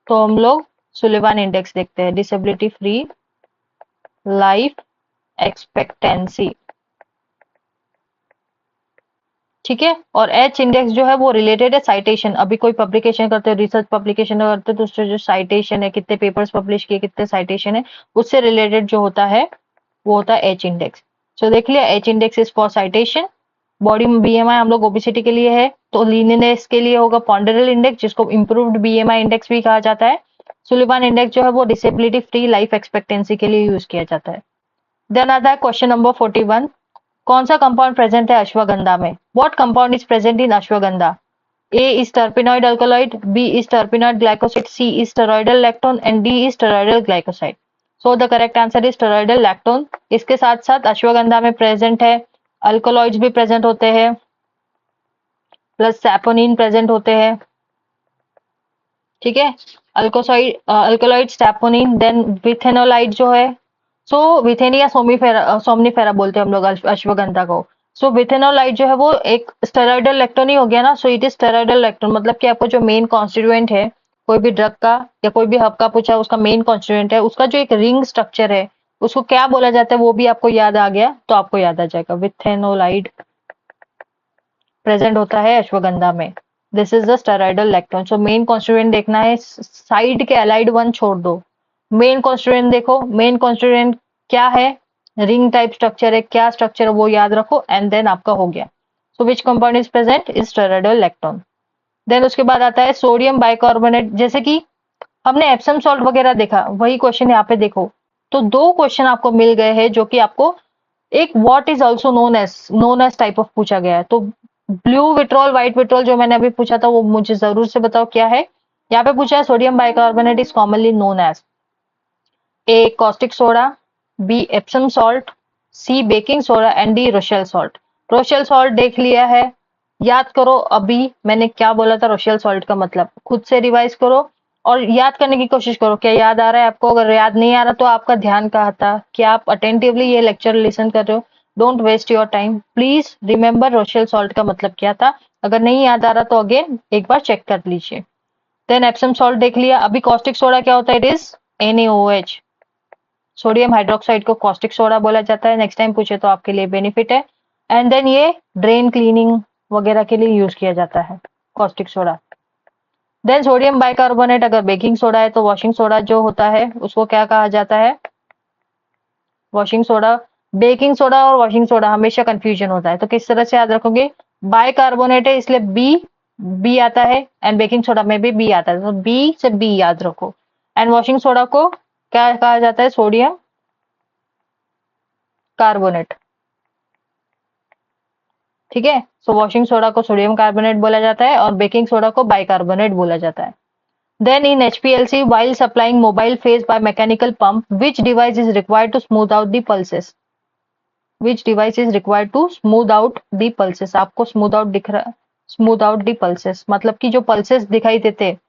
तो हम लोग सुलिवान इंडेक्स देखते हैं, डिसेबिलिटी फ्री लाइफ एक्सपेक्टेंसी, ठीक है। और एच इंडेक्स जो है वो रिलेटेड है साइटेशन। अभी कोई पब्लिकेशन करते हो, रिसर्च पब्लिकेशन करते हो तो उससे जो साइटेशन है, कितने पेपर्स पब्लिश किए, कितने साइटेशन है, उससे रिलेटेड जो होता है वो होता है एच इंडेक्स। सो देख लिया, H index is for citation. Body BMI हम लोग ओबेसिटी के लिए है, तो लीननेस के लिए होगा पॉन्डेरल इंडेक्स जिसको इम्प्रूव्ड बीएमआई इंडेक्स भी कहा जाता है। सुलिवान इंडेक्स जो है वो डिसेबिलिटी फ्री लाइफ एक्सपेक्टेंसी के लिए यूज किया जाता है। देन आता है क्वेश्चन नंबर 41, कौन सा कंपाउंड प्रेजेंट है अश्वगंधा में? What compound is present in ashwagandha? A is terpenoid alkaloid, B is terpenoid glycoside, C is steroidal lactone and D is steroidal glycoside. So the correct answer is steroidal lactone. इसके साथ साथ अश्वगंधा में present है alkaloids भी present होते हैं, plus saponin present होते हैं, ठीक है। अल्कलॉइड सैपोनिन, देन विथेनोलाइड जो है, सो विथेनिया सोमनीफेरा बोलते हैं हम लोग अश्वगंधा को। सो विथेनोलाइड जो है वो एक स्टेरॉयडल लैक्टोन ही हो गया ना, सो इट इज स्टेरॉयडल लैक्टोन। मतलब कि आपको जो मेन कॉन्स्टिट्यूएंट है कोई भी ड्रग का या कोई भी हब का पूछा, उसका मेन कॉन्स्टिट्यूएंट है, उसका जो एक रिंग स्ट्रक्चर है उसको क्या बोला जाता है वो भी आपको याद आ गया तो आपको याद आ जाएगा। विथेनोलाइड प्रेजेंट होता है अश्वगंधा में, this is the steroidal lactone. So main constituent देखना है, साइड के एलाइड वन छोड़ दो, मेन कॉन्स्टिट्यूएंट देखो। मेन कॉन्स्टिट्यूएंट क्या है? रिंग टाइप स्ट्रक्चर है, क्या स्ट्रक्चर है वो याद रखो एंड देन आपका हो गया। So which compound is present? Is steroidal lactone. Then उसके बाद आता है सोडियम बाइकार्बोनेट। जैसे कि हमने एप्सम सॉल्ट वगैरह देखा, वही क्वेश्चन यहाँ पे देखो, तो दो क्वेश्चन आपको मिल गए हैं जो कि आपको एक what is also known as type of पूछा गया है। तो ब्लू विट्रोल, व्हाइट विट्रोल जो मैंने अभी पूछा था वो मुझे जरूर से बताओ क्या है। यहाँ पे पूछा है sodium bicarbonate is commonly known as. A caustic soda, B Epsom salt, C baking soda and D Rochelle salt. Rochelle salt देख लिया है, याद करो अभी मैंने क्या बोला था रोशेल सॉल्ट का मतलब, खुद से रिवाइज करो और याद करने की कोशिश करो। क्या याद आ रहा है आपको? अगर याद नहीं आ रहा तो आपका ध्यान कहाँ था? क्या आप अटेंटिवली ये लेक्चर लिसन कर रहे हो? Don't waste your time, please remember Rochelle salt का मतलब क्या था। अगर नहीं याद आ रहा तो अगेन एक बार चेक कर लीजिए। देन एप्सम सॉल्ट देख लिया। अभी कॉस्टिक सोडा क्या होता है? It is NaOH, sodium hydroxide को कॉस्टिक सोडा बोला जाता है। नेक्स्ट टाइम पूछे तो आपके लिए बेनिफिट है। एंड देन ये ड्रेन क्लीनिंग वगैरह के लिए यूज किया जाता है caustic soda. Then sodium bicarbonate, अगर बेकिंग सोडा है तो वॉशिंग सोडा जो होता है उसको क्या कहा जाता है? Washing soda. बेकिंग सोडा और वॉशिंग सोडा हमेशा कंफ्यूजन होता है, तो किस तरह से याद रखोगे? बाइकार्बोनेट है इसलिए बी आता है, एंड बेकिंग सोडा में भी बी आता है, तो बी से बी याद रखो। एंड वॉशिंग सोडा को क्या कहा जाता है? Sodium carbonate. ठीक है, सो वॉशिंग सोडा को सोडियम कार्बोनेट बोला जाता है और बेकिंग सोडा को बाइकार्बोनेट बोला जाता है। Then in HPLC, while supplying mobile phase by mechanical pump, which device is required to smooth out the pulses? Which device is required to smooth out the pulses? आपको smooth out दिख रहा है? Smooth out the pulses मतलब कि जो pulses दिखाई देते हैं,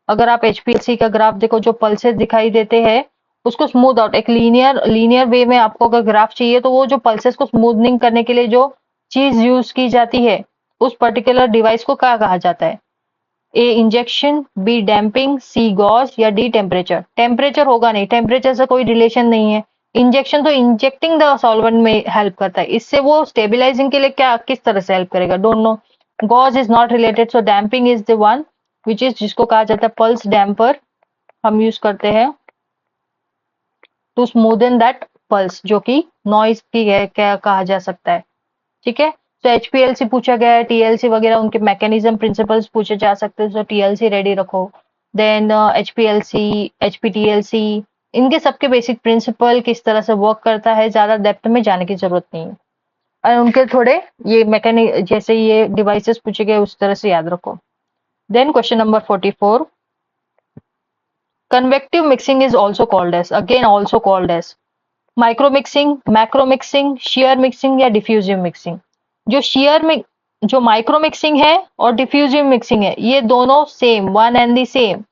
अगर आप HPLC का ग्राफ देखो, जो pulses दिखाई देते हैं उसको स्मूथ आउट, एक लीनियर वे में आपको अगर ग्राफ चाहिए तो वो जो पल्सेस को स्मूथनिंग करने के लिए जो चीज यूज की जाती है उस पर्टिकुलर डिवाइस को क्या कहा जाता है? ए इंजेक्शन, बी डैम्पिंग, सी गॉज या डी टेम्परेचर। टेम्परेचर होगा नहीं, टेम्परेचर से कोई रिलेशन नहीं है। इंजेक्शन तो इंजेक्टिंग द सॉल्वेंट में हेल्प करता है, इससे वो स्टेबिलाइजिंग के लिए क्या किस तरह से हेल्प करेगा? Don't know. Gauze is not related, so damping is the one which is, जिसको कहा जाता है पल्स डैम्पर, हम यूज करते हैं टू स्मूदन दैट पल्स, जो कि नॉइज की है क्या कहा जा सकता है। ठीक है, तो HPLC पूछा गया है, TLC वगैरह उनके मैकेनिज्म प्रिंसिपल्स पूछे जा सकते हैं, तो TLC रेडी रखो। देन HPLC, HPTLC, इनके सबके बेसिक प्रिंसिपल किस तरह से वर्क करता है ज्यादा डेप्थ में जाने की जरूरत नहीं है, और उनके थोड़े ये मैकेनिक जैसे ये डिवाइसेस पूछे गए उस तरह से याद रखो। Then question number 44, convective mixing is also called as, again also called as micro mixing, macro mixing, shear mixing या डिफ्यूजिव मिक्सिंग। जो माइक्रो मिक्सिंग है और डिफ्यूजिव मिक्सिंग है ये दोनों same, one and the same.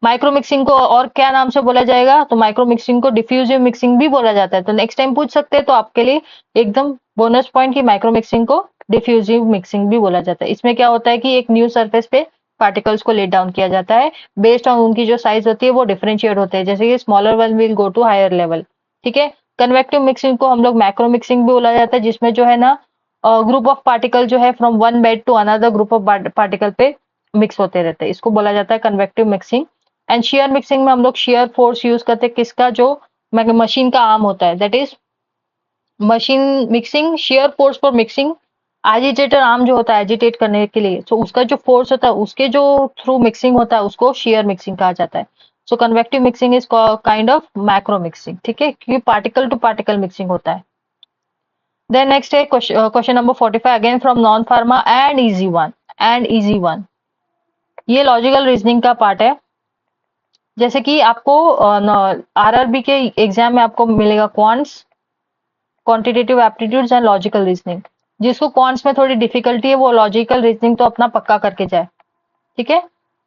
Micro mixing को और क्या नाम से बोला जाएगा? तो माइक्रो मिक्सिंग को डिफ्यूजिव मिक्सिंग भी बोला जाता है। तो नेक्स्ट टाइम पूछ सकते हैं, तो आपके लिए एकदम बोनस पॉइंट की माइक्रो मिक्सिंग को डिफ्यूजिव मिक्सिंग भी बोला जाता है। इसमें क्या होता है कि एक न्यू सरफेस पे पार्टिकल्स को लेट डाउन किया जाता है, बेस्ड ऑन उनकी जो साइज होती है वो डिफरेंशिएट होते हैं, जैसे कि smaller one will go to higher level. ठीक है, कन्वेक्टिव मिक्सिंग को हम लोग मैक्रो मिक्सिंग भी बोला जाता है, जिसमें जो है ना ग्रुप ऑफ पार्टिकल जो है from one bed to another group of particle पे मिक्स होते रहते हैं, इसको बोला जाता है convective mixing. And shear mixing में हम लोग शेयर फोर्स यूज करते हैं, किसका? जो मशीन का आर्म होता है, that is machine mixing. Shear force for mixing, agitator arm जो होता है एजिटेट करने के लिए, तो उसका जो फोर्स होता है उसके जो थ्रू मिक्सिंग होता है उसको शेयर मिक्सिंग कहा जाता है। So convective mixing is kind of macro mixing. ठीक है, क्योंकि पार्टिकल टू पार्टिकल मिक्सिंग होता है। देन नेक्स्ट है question number 45, again from non pharma and easy one. ये लॉजिकल रीजनिंग का पार्ट है। जैसे कि आपको RRB के एग्जाम में आपको मिलेगा quants, quantitative aptitudes and logical reasoning. जिसको क्वांट्स में थोड़ी डिफिकल्टी है वो लॉजिकल रीजनिंग तो अपना पक्का करके जाए। ठीक है,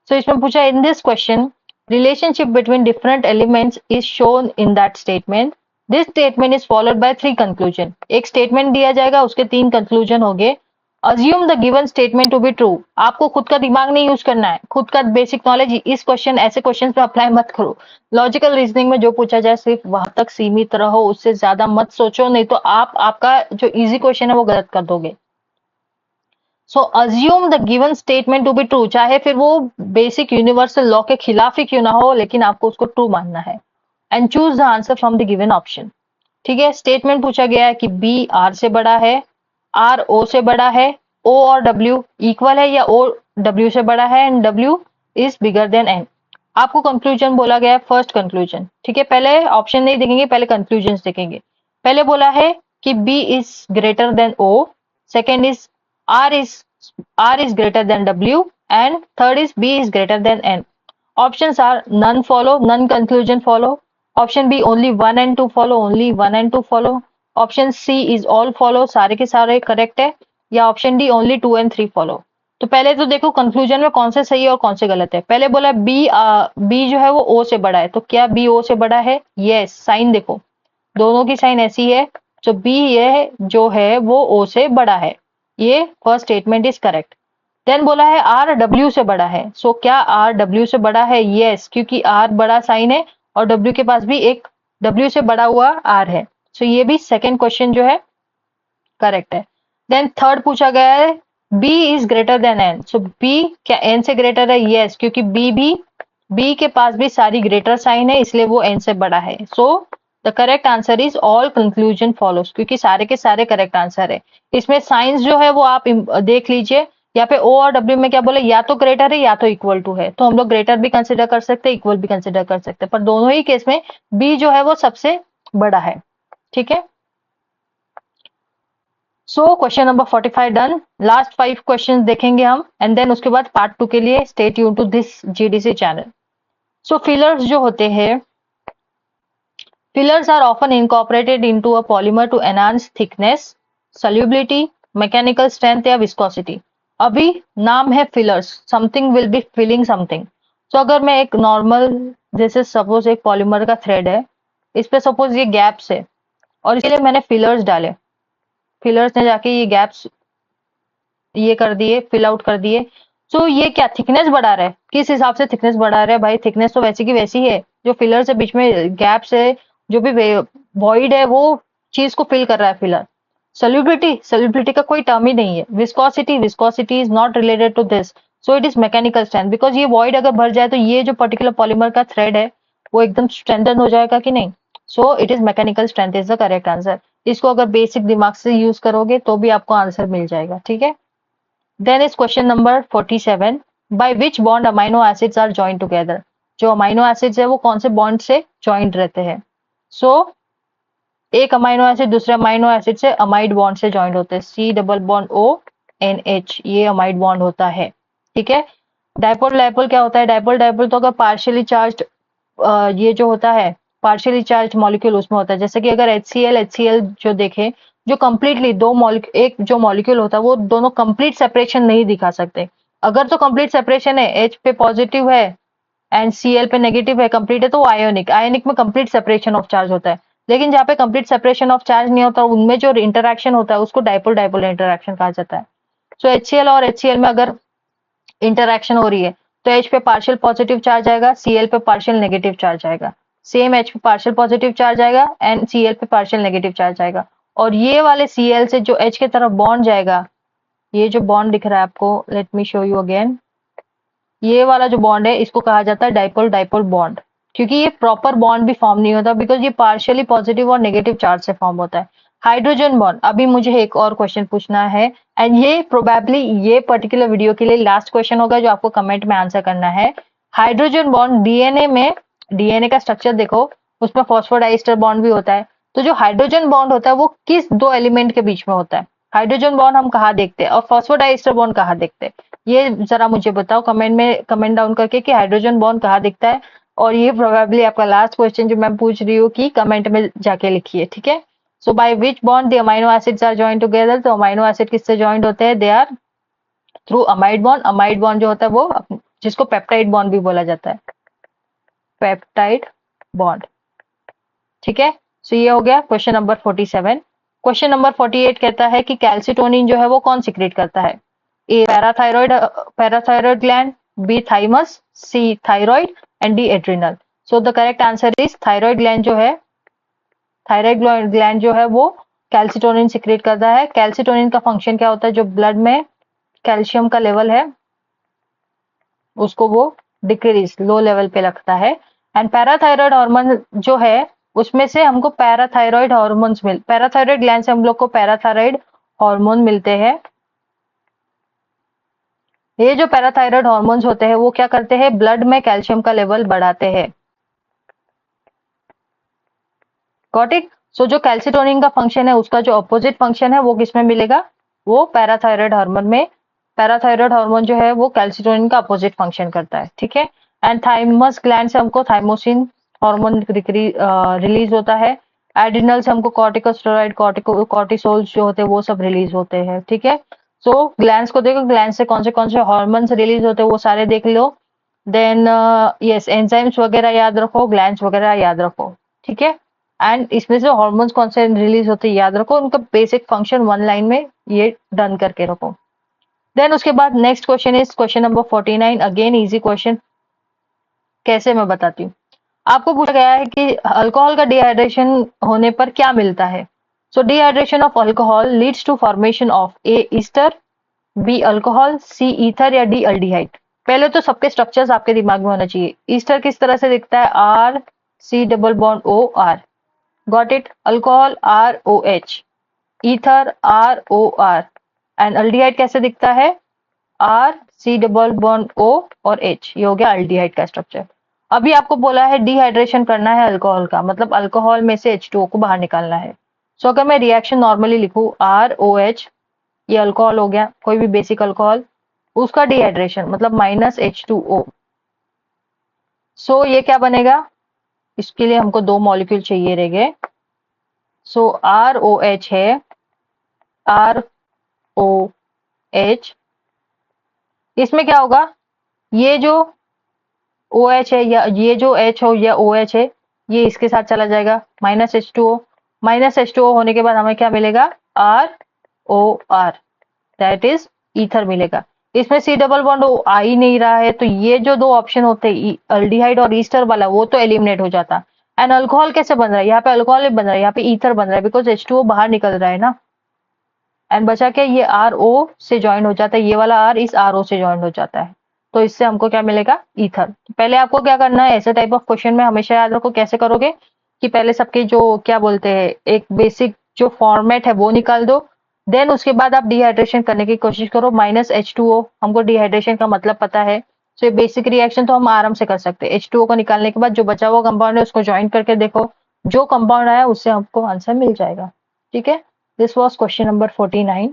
सो इसमें पूछा in this question relationship between different elements is shown in that statement, this statement is followed by 3 conclusion. एक स्टेटमेंट दिया जाएगा, उसके 3 कंक्लूजन होंगे। Assume the given statement to be true. आपको खुद का दिमाग नहीं यूज करना है, खुद का बेसिक नॉलेज इस क्वेश्चन ऐसे क्वेश्चन पे अप्लाई मत करो। लॉजिकल रीजनिंग में जो पूछा जाए सिर्फ वहां तक सीमित रहो, उससे ज्यादा मत सोचो, नहीं तो आपका जो इजी क्वेश्चन है वो गलत कर दोगे। So assume the given statement to be true, चाहे फिर वो बेसिक यूनिवर्सल लॉ के खिलाफ ही क्यों ना हो, लेकिन आपको उसको ट्रू मानना है। And choose the answer from the given option. ठीक है, स्टेटमेंट पूछा गया है कि बी आर से बड़ा है, आर ओ से बड़ा है, ओ और डब्ल्यू इक्वल है या ओ डब्ल्यू से बड़ा है, and W is bigger than N. आपको कंक्लूजन बोला गया है, फर्स्ट कंक्लूजन। ठीक है, पहले ऑप्शन नहीं देखेंगे, पहले कंक्लूजन देखेंगे। पहले बोला है कि B is greater than O, second is R is greater than W, and third is B is greater than N. Options are none follow, none conclusion follow, option B only 1 and 2 follow, only 1 and 2 follow. Option C is all follow, सारे के सारे correct है। या option D only 2 and 3 follow. तो पहले तो देखो conclusion में कौन से सही है और कौन से गलत है। पहले बोला बी, बी जो है वो ओ से बड़ा है, तो क्या बी ओ से बड़ा है? यस, साइन देखो दोनों की साइन ऐसी है, तो बी ये जो है वो ओ से बड़ा है। ये first statement is correct. Then बोला है आर डब्ल्यू से बड़ा है, सो क्या आर डब्ल्यू से बड़ा है? यस, क्योंकि आर बड़ा साइन है और डब्ल्यू के पास भी एक डब्ल्यू से बड़ा हुआ आर है। सो ये भी सेकेंड क्वेश्चन जो है करेक्ट है। देन थर्ड पूछा गया है B is greater than N, so B क्या एन से ग्रेटर है? यस, क्योंकि बी के पास भी सारी ग्रेटर साइन है, इसलिए वो एन से बड़ा है। सो the correct answer is all conclusion follows, क्योंकि सारे के सारे करेक्ट आंसर है। इसमें साइंस जो है वो आप देख लीजिए, यहाँ पे ओ और डब्ल्यू में क्या बोले, या तो ग्रेटर है या तो इक्वल टू है, तो हम लोग ग्रेटर भी कंसिडर कर सकते हैं, इक्वल भी कंसिडर कर सकते हैं, पर दोनों ही केस में बी जो है वो सबसे बड़ा है। ठीक है, so question number 45 done. Last 5 question देखेंगे हम एंड देन उसके बाद पार्ट 2 के लिए stay tune to this GDC channel. So fillers जो होते हैं, fillers are often incorporated into a polymer to enhance thickness, solubility, mechanical strength या viscosity। अभी नाम है fillers, something will be filling something। तो अगर मैं एक नॉर्मल, जैसे सपोज एक पॉलीमर का थ्रेड है, इस पे सपोज ये गैप्स है और इसके लिए मैंने फिलर्स डाले, फिलर्स ने जाके ये गैप्स ये कर दिए, फिल आउट कर दिए। सो ये क्या थिकनेस बढ़ा रहा है? किस हिसाब से थिकनेस बढ़ा रहा है भाई? थिकनेस तो वैसी की वैसी है, जो फिलर से बीच में गैप्स है, जो भी वॉइड है, वो चीज को फिल कर रहा है फिलर। सोल्यूबिलिटी का कोई टर्म ही नहीं है। Viscosity is not related to this, so it is mechanical strength, because ये वॉइड अगर भर जाए तो ये जो पर्टिकुलर पॉलीमर का थ्रेड है वो एकदम स्ट्रेंथन हो जाएगा कि नहीं? सो it is mechanical strength is the correct answer. इसको अगर बेसिक दिमाग से यूज करोगे तो भी आपको आंसर मिल जाएगा। ठीक है, then is question number 47, by which bond amino acids are joined together. जो अमाइनो एसिड्स है वो कौन से बॉन्ड से जॉइंट रहते हैं? सो एक अमाइनो एसिड दूसरे अमाइनो एसिड से अमाइड बॉन्ड से जॉइंट होते हैं, C double bond O N H, ये अमाइड बॉन्ड होता है। ठीक है, डायपोल डायपोल क्या होता है? डायपोल डायपोल तो अगर पार्शियली चार्ज ये जो होता है पार्शियली चार्ज मॉलिक्यूल उसमें होता है, जैसे कि अगर HCl जो देखें, जो कंप्लीटली दो मॉलिक्यूल, एक जो मॉलिक्यूल होता है वो दोनों कंप्लीट सेपरेशन नहीं दिखा सकते। अगर तो कंप्लीट सेपरेशन है, H पे पॉजिटिव है एंड Cl पे नेगेटिव है, कंप्लीट है, तो आयोनिक, आयोनिक में कंप्लीट सेपरेशन ऑफ चार्ज होता है। लेकिन जहाँ पे कंप्लीट सेपरेशन ऑफ चार्ज नहीं होता, उनमें जो इंटरैक्शन होता है उसको डायपोल डायपोल इंटरैक्शन कहा जाता है। सो HCl और HCl में अगर इंटरैक्शन हो रही है तो H पे पार्शियल पॉजिटिव चार्ज आएगा, Cl पे पार्शियल नेगेटिव चार्ज आएगा, सेम H पे पार्शियल पॉजिटिव चार्ज आएगा एंड Cl पे पार्शियल नेगेटिव चार्ज आएगा। और ये वाले Cl से जो H के तरफ बॉन्ड जाएगा, ये जो बॉन्ड दिख रहा है आपको, let me show you again, ये वाला जो बॉन्ड है इसको कहा जाता है डायपोल डायपोल बॉन्ड, क्योंकि ये प्रॉपर बॉन्ड भी फॉर्म नहीं होता, बिकॉज ये पार्शियली पॉजिटिव और नेगेटिव चार्ज से फॉर्म होता है। हाइड्रोजन बॉन्ड, अभी मुझे एक और क्वेश्चन पूछना है एंड ये प्रोबेबली ये पर्टिकुलर वीडियो के लिए लास्ट क्वेश्चन होगा जो आपको कमेंट में आंसर करना है। हाइड्रोजन बॉन्ड डीएनए में, डीएनए का स्ट्रक्चर देखो, उसमें फॉस्फोडाइस्टर बॉन्ड भी होता है। तो जो हाइड्रोजन बॉन्ड होता है वो किस दो एलिमेंट के बीच में होता है? हाइड्रोजन बॉन्ड हम कहाँ देखते हैं और फॉस्फोडाइस्टर बॉन्ड कहाँ देखते हैं? ये जरा मुझे बताओ कमेंट में, कमेंट डाउन करके कि हाइड्रोजन बॉन्ड कहाँ दिखता है। और ये प्रोबेबली आपका लास्ट क्वेश्चन जो मैं पूछ रही हूँ कि कमेंट में जाके लिखिए। ठीक है, so by which bond the amino acids are joint together. तो अमाइनो एसिड किससे जॉइंट होते हैं? They are through amide bond. Amide bond जो होता है वो, जिसको पेप्टाइड बॉन्ड भी बोला जाता है, पेप्टाइड बॉन्ड। ठीक है, सो ये हो गया क्वेश्चन नंबर 47। क्वेश्चन नंबर 48 कहता है कि कैल्सिटोनिन जो है वो कौन सीक्रेट करता है? A parathyroid gland, B thymus, C thyroid and D adrenal. So the correct answer is thyroid gland जो है, थायराइड ग्लैंड जो है वो कैल्सिटोनिन सीक्रेट करता है। कैल्सिटोनिन का फंक्शन क्या होता है? जो ब्लड में कैल्शियम का लेवल है उसको वो डिक्रीज, लो लेवल पे रखता है। एंड पैराथायरॉयड हार्मोन जो है उसमें से हमको पैराथायरॉयड हार्मोन्स पैराथायरॉयड ग्लैंड से हम लोग को पैराथायरॉयड हार्मोन मिलते हैं। ये जो पैराथायरॉयड हार्मोन्स होते हैं वो क्या करते हैं? ब्लड में कैल्शियम का लेवल बढ़ाते हैं। Got it? सो जो कैल्सिटोनिन का फंक्शन है उसका जो अपोजिट फंक्शन है वो किसमें मिलेगा? वो पैराथायरॉयड हार्मोन में। पैराथायरॉयड हार्मोन जो है वो कैल्सिटोनिन का अपोजिट फंक्शन करता है। ठीक है, एंड थाइमस ग्लैंड से हमको थाइमोसिन हार्मोन रिलीज होता है। एड्रिनल से हमको कॉर्टिकोस्टेरॉइड, कॉर्टिसोल जो होते हैं वो सब रिलीज होते हैं, ठीक है। सो ग्लैंड्स को देखो, ग्लैंड से कौन से हार्मोन्स रिलीज होते हैं वो सारे देख लो। देन यस, एंजाइम्स वगैरह याद रखो, ग्लैंड्स वगैरह याद रखो, ठीक है। एंड इसमें से हार्मोन्स कौन से रिलीज होते हैं याद रखो, उनका बेसिक फंक्शन वन लाइन में ये डन करके रखो। देन उसके बाद next question is question number 49, again easy question. कैसे, मैं बताती हूँ। आपको पूछा गया है कि अल्कोहल का डिहाइड्रेशन होने पर क्या मिलता है। So dehydration of alcohol leads to formation of A ester, B alcohol, C ether या डी अल्डिहाइड। पहले तो सबके स्ट्रक्चर्स आपके दिमाग में होना चाहिए। ईस्टर किस तरह से दिखता है, R C double bond O R, got it. Alcohol R O H, ether R O R, and aldehyde कैसे दिखता है, R C double bond O और एच। ये हो गया अल्डिहाइड का स्ट्रक्चर। अभी आपको बोला है डिहाइड्रेशन करना है अल्कोहल का, मतलब अल्कोहल में से H2O को बाहर निकालना है। सो अगर मैं रिएक्शन नॉर्मली लिखूं, ROH, ये अल्कोहल हो गया, कोई भी बेसिक अल्कोहल, उसका डिहाइड्रेशन मतलब -H2O। सो ये क्या बनेगा, इसके लिए हमको दो मॉलिक्यूल चाहिए रहेंगे। सो ROH है, ROH, इसमें क्या होगा, ये जो OH है या ये जो H हो या OH है, ये इसके साथ चला जाएगा, -H2O। -H2O होने के बाद हमें क्या मिलेगा, ROR, दैट इज ईथर मिलेगा। इसमें C डबल बॉन्ड आ ही नहीं रहा है, तो ये जो दो ऑप्शन होते हैं अल्डिहाइड और ईस्टर वाला, वो तो एलिमिनेट हो जाता। एंड अल्कोहल कैसे बन रहा है, यहाँ पे अल्कोहल बन रहा है, यहाँ पे ईथर बन रहा है, बिकॉज H2O बाहर निकल रहा है ना। एंड बचा के ये RO से ज्वाइन हो जाता है, ये वाला R इस RO से ज्वाइन हो जाता है, तो इससे हमको क्या मिलेगा, ईथर। तो पहले आपको क्या करना है, ऐसे टाइप ऑफ क्वेश्चन में हमेशा याद रखो कैसे करोगे, कि पहले सबके जो क्या बोलते हैं एक बेसिक जो फॉर्मेट है वो निकाल दो। देन उसके बाद आप डिहाइड्रेशन करने की कोशिश करो, -H2O, हमको डिहाइड्रेशन का मतलब पता है, तो ये बेसिक रिएक्शन तो हम आराम से कर सकते हैं। H2O को निकालने के बाद जो बचा हुआ कंपाउंड है उसको ज्वाइन करके देखो, जो कंपाउंड आया उससे हमको आंसर मिल जाएगा, ठीक है। This was question number 49।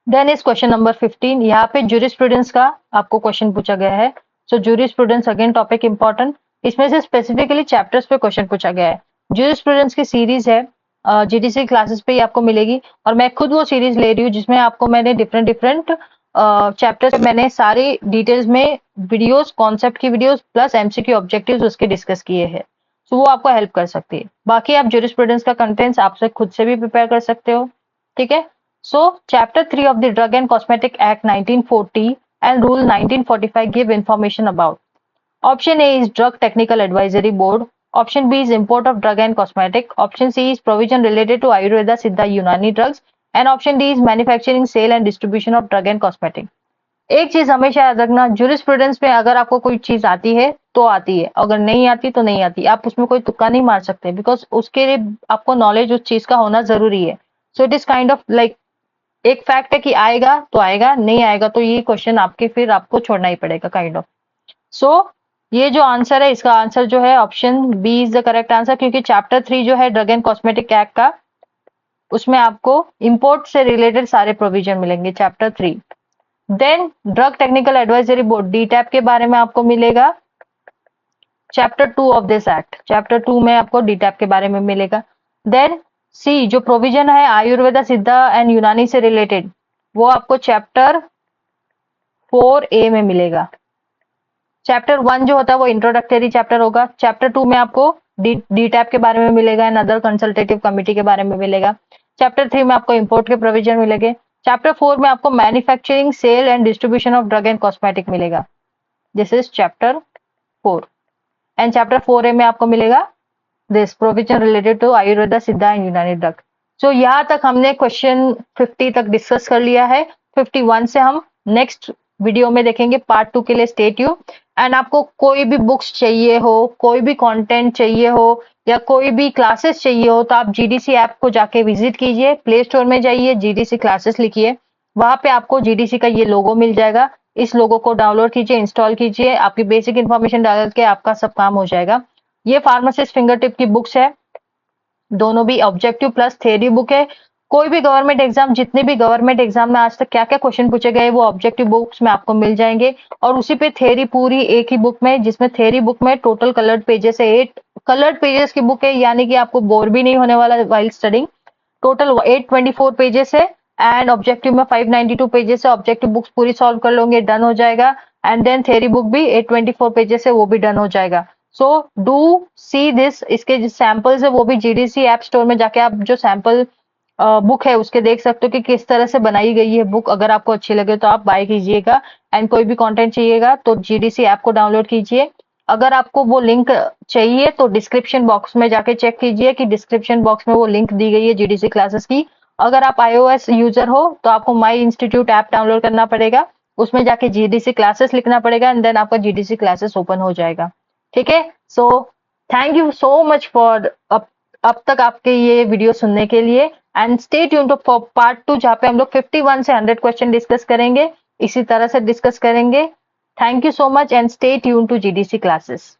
Then is question number 15। यहाँ पे जूरिस्प्रूडेंस का आपको क्वेश्चन पूछा गया है। सो जूरिस्प्रूडेंस अगेन टॉपिक इंपॉर्टेंट, इसमें से स्पेसिफिकली चैप्टर्स पे क्वेश्चन पूछा गया है। जूरिस्प्रूडेंस की सीरीज है, जीडीसी क्लासेस पे ही आपको मिलेगी, और मैं खुद वो सीरीज ले रही हूँ जिसमें आपको मैंने डिफरेंट चैप्टर्स मैंने सारी डिटेल्स में वीडियोस, कॉन्सेप्ट की वीडियोस प्लस एमसीक्यू ऑब्जेक्टिव्स उसके डिस्कस किए हैं। सो वो आपको हेल्प कर सकती है। बाकी आप जूरिस्प्रूडेंस का कंटेंट्स आपसे खुद से भी प्रिपेयर कर सकते हो, ठीक है। So, Chapter 3 of the Drug and Cosmetic Act 1940 and Rule 1945 give information about. Option A is Drug Technical Advisory Board. Option B is Import of Drug and Cosmetic. Option C is Provision related to Ayurveda, Siddha, Unani drugs. And Option D is Manufacturing, Sale and Distribution of Drug and Cosmetic. एक चीज हमेशा याद रखना, jurisprudence में अगर आपको कोई चीज आती है तो आती है, अगर नहीं आती तो नहीं आती। आप उसमें कोई तुक्का नहीं मार सकते, बिकॉज उसके लिए आपको नॉलेज उस चीज का होना जरूरी है। सो it is kind of like एक फैक्ट है कि आएगा तो आएगा, नहीं आएगा तो ये क्वेश्चन आपके फिर आपको छोड़ना ही पड़ेगा, काइंड ऑफ। सो ये जो आंसर है, इसका आंसर जो है option B is the correct answer, क्योंकि चैप्टर 3 जो है ड्रग एंड कॉस्मेटिक एक्ट का, उसमें आपको इंपोर्ट से रिलेटेड सारे प्रोविजन मिलेंगे, chapter 3। Then drug technical advisory board, DTAB के बारे में आपको मिलेगा chapter 2 of this act, chapter 2 में आपको डीटैप के बारे में मिलेगा। देन सी जो प्रोविजन है आयुर्वेदा, सिद्धा एंड यूनानी से रिलेटेड, वो आपको चैप्टर 4A में मिलेगा। चैप्टर 1 जो होता है वो इंट्रोडक्टरी चैप्टर होगा। चैप्टर 2 में आपको डीटैप के बारे में मिलेगा एंड अदर कंसल्टेटिव कमिटी के बारे में मिलेगा। चैप्टर 3 में आपको इंपोर्ट के प्रोविजन मिलेंगे। चैप्टर 4 में आपको manufacturing, sale and distribution of drug and cosmetic मिलेगा। This is chapter 4 and chapter 4A में आपको मिलेगा this provision related to Ayurveda, Siddha and यूनानी ड्रग। सो यहाँ तक हमने क्वेश्चन 50 तक डिस्कस कर लिया है। 51 से हम नेक्स्ट वीडियो में देखेंगे, पार्ट 2 के लिए स्टे ट्यून। एंड आपको कोई भी बुक्स चाहिए हो, कोई भी कंटेंट चाहिए हो या कोई भी क्लासेस चाहिए हो, तो आप जीडीसी ऐप को जाके विजिट कीजिए, प्ले स्टोर में जाइए, जीडीसी क्लासेस लिखिए, वहां पे आपको जीडीसी का ये लोगो मिल जाएगा। इस लोगो को डाउनलोड कीजिए, इंस्टॉल कीजिए, आपकी बेसिक इन्फॉर्मेशन डाल के आपका सब काम हो जाएगा। ये फार्मासिस्ट फिंगर टिप की बुक्स है, दोनों भी ऑब्जेक्टिव प्लस थ्योरी बुक है। कोई भी गवर्नमेंट एग्जाम, जितने भी गवर्नमेंट एग्जाम में आज तक क्या क्या क्वेश्चन पूछे गए वो ऑब्जेक्टिव बुक्स में आपको मिल जाएंगे। और उसी पे थ्योरी पूरी एक ही बुक में, जिसमें थ्योरी बुक में टोटल कलर्ड पेजेस है, 8 कलर्ड पेजेस की बुक है, यानी कि आपको बोर भी नहीं होने वाला वाइल स्टडिंग। टोटल 824 पेजेस है एंड ऑब्जेक्टिव में 592 पेजेस है। ऑब्जेक्टिव बुक्स पूरी सॉल्व कर लोगे, डन हो जाएगा। एंड देन थ्योरी बुक भी 824 पेजेस है, वो भी डन हो जाएगा। So do see this. इसके जो सैंपल्स है वो भी जीडीसी ऐप स्टोर में जाके आप जो सैंपल बुक है उसके देख सकते हो कि किस तरह से बनाई गई है बुक। अगर आपको अच्छी लगे तो आप बाय कीजिएगा। एंड कोई भी कंटेंट चाहिएगा तो जीडीसी ऐप को डाउनलोड कीजिए। अगर आपको वो लिंक चाहिए तो डिस्क्रिप्शन बॉक्स में जाके चेक कीजिए कि डिस्क्रिप्शन बॉक्स में वो लिंक दी गई है जीडीसी क्लासेस की। अगर आप iOS यूजर हो तो आपको माई इंस्टीट्यूट ऐप डाउनलोड करना पड़ेगा, उसमें जाके जीडीसी क्लासेस लिखना पड़ेगा एंड देन आपका जीडीसी क्लासेस ओपन हो जाएगा। ठीक है, so thank you so much for अब तक आपके ये वीडियो सुनने के लिए। And stay tuned for part 2, जहाँ पे हम लोग 51 से 100 क्वेश्चन डिस्कस करेंगे, इसी तरह से डिस्कस करेंगे। Thank you so much and stay tuned to GDC classes.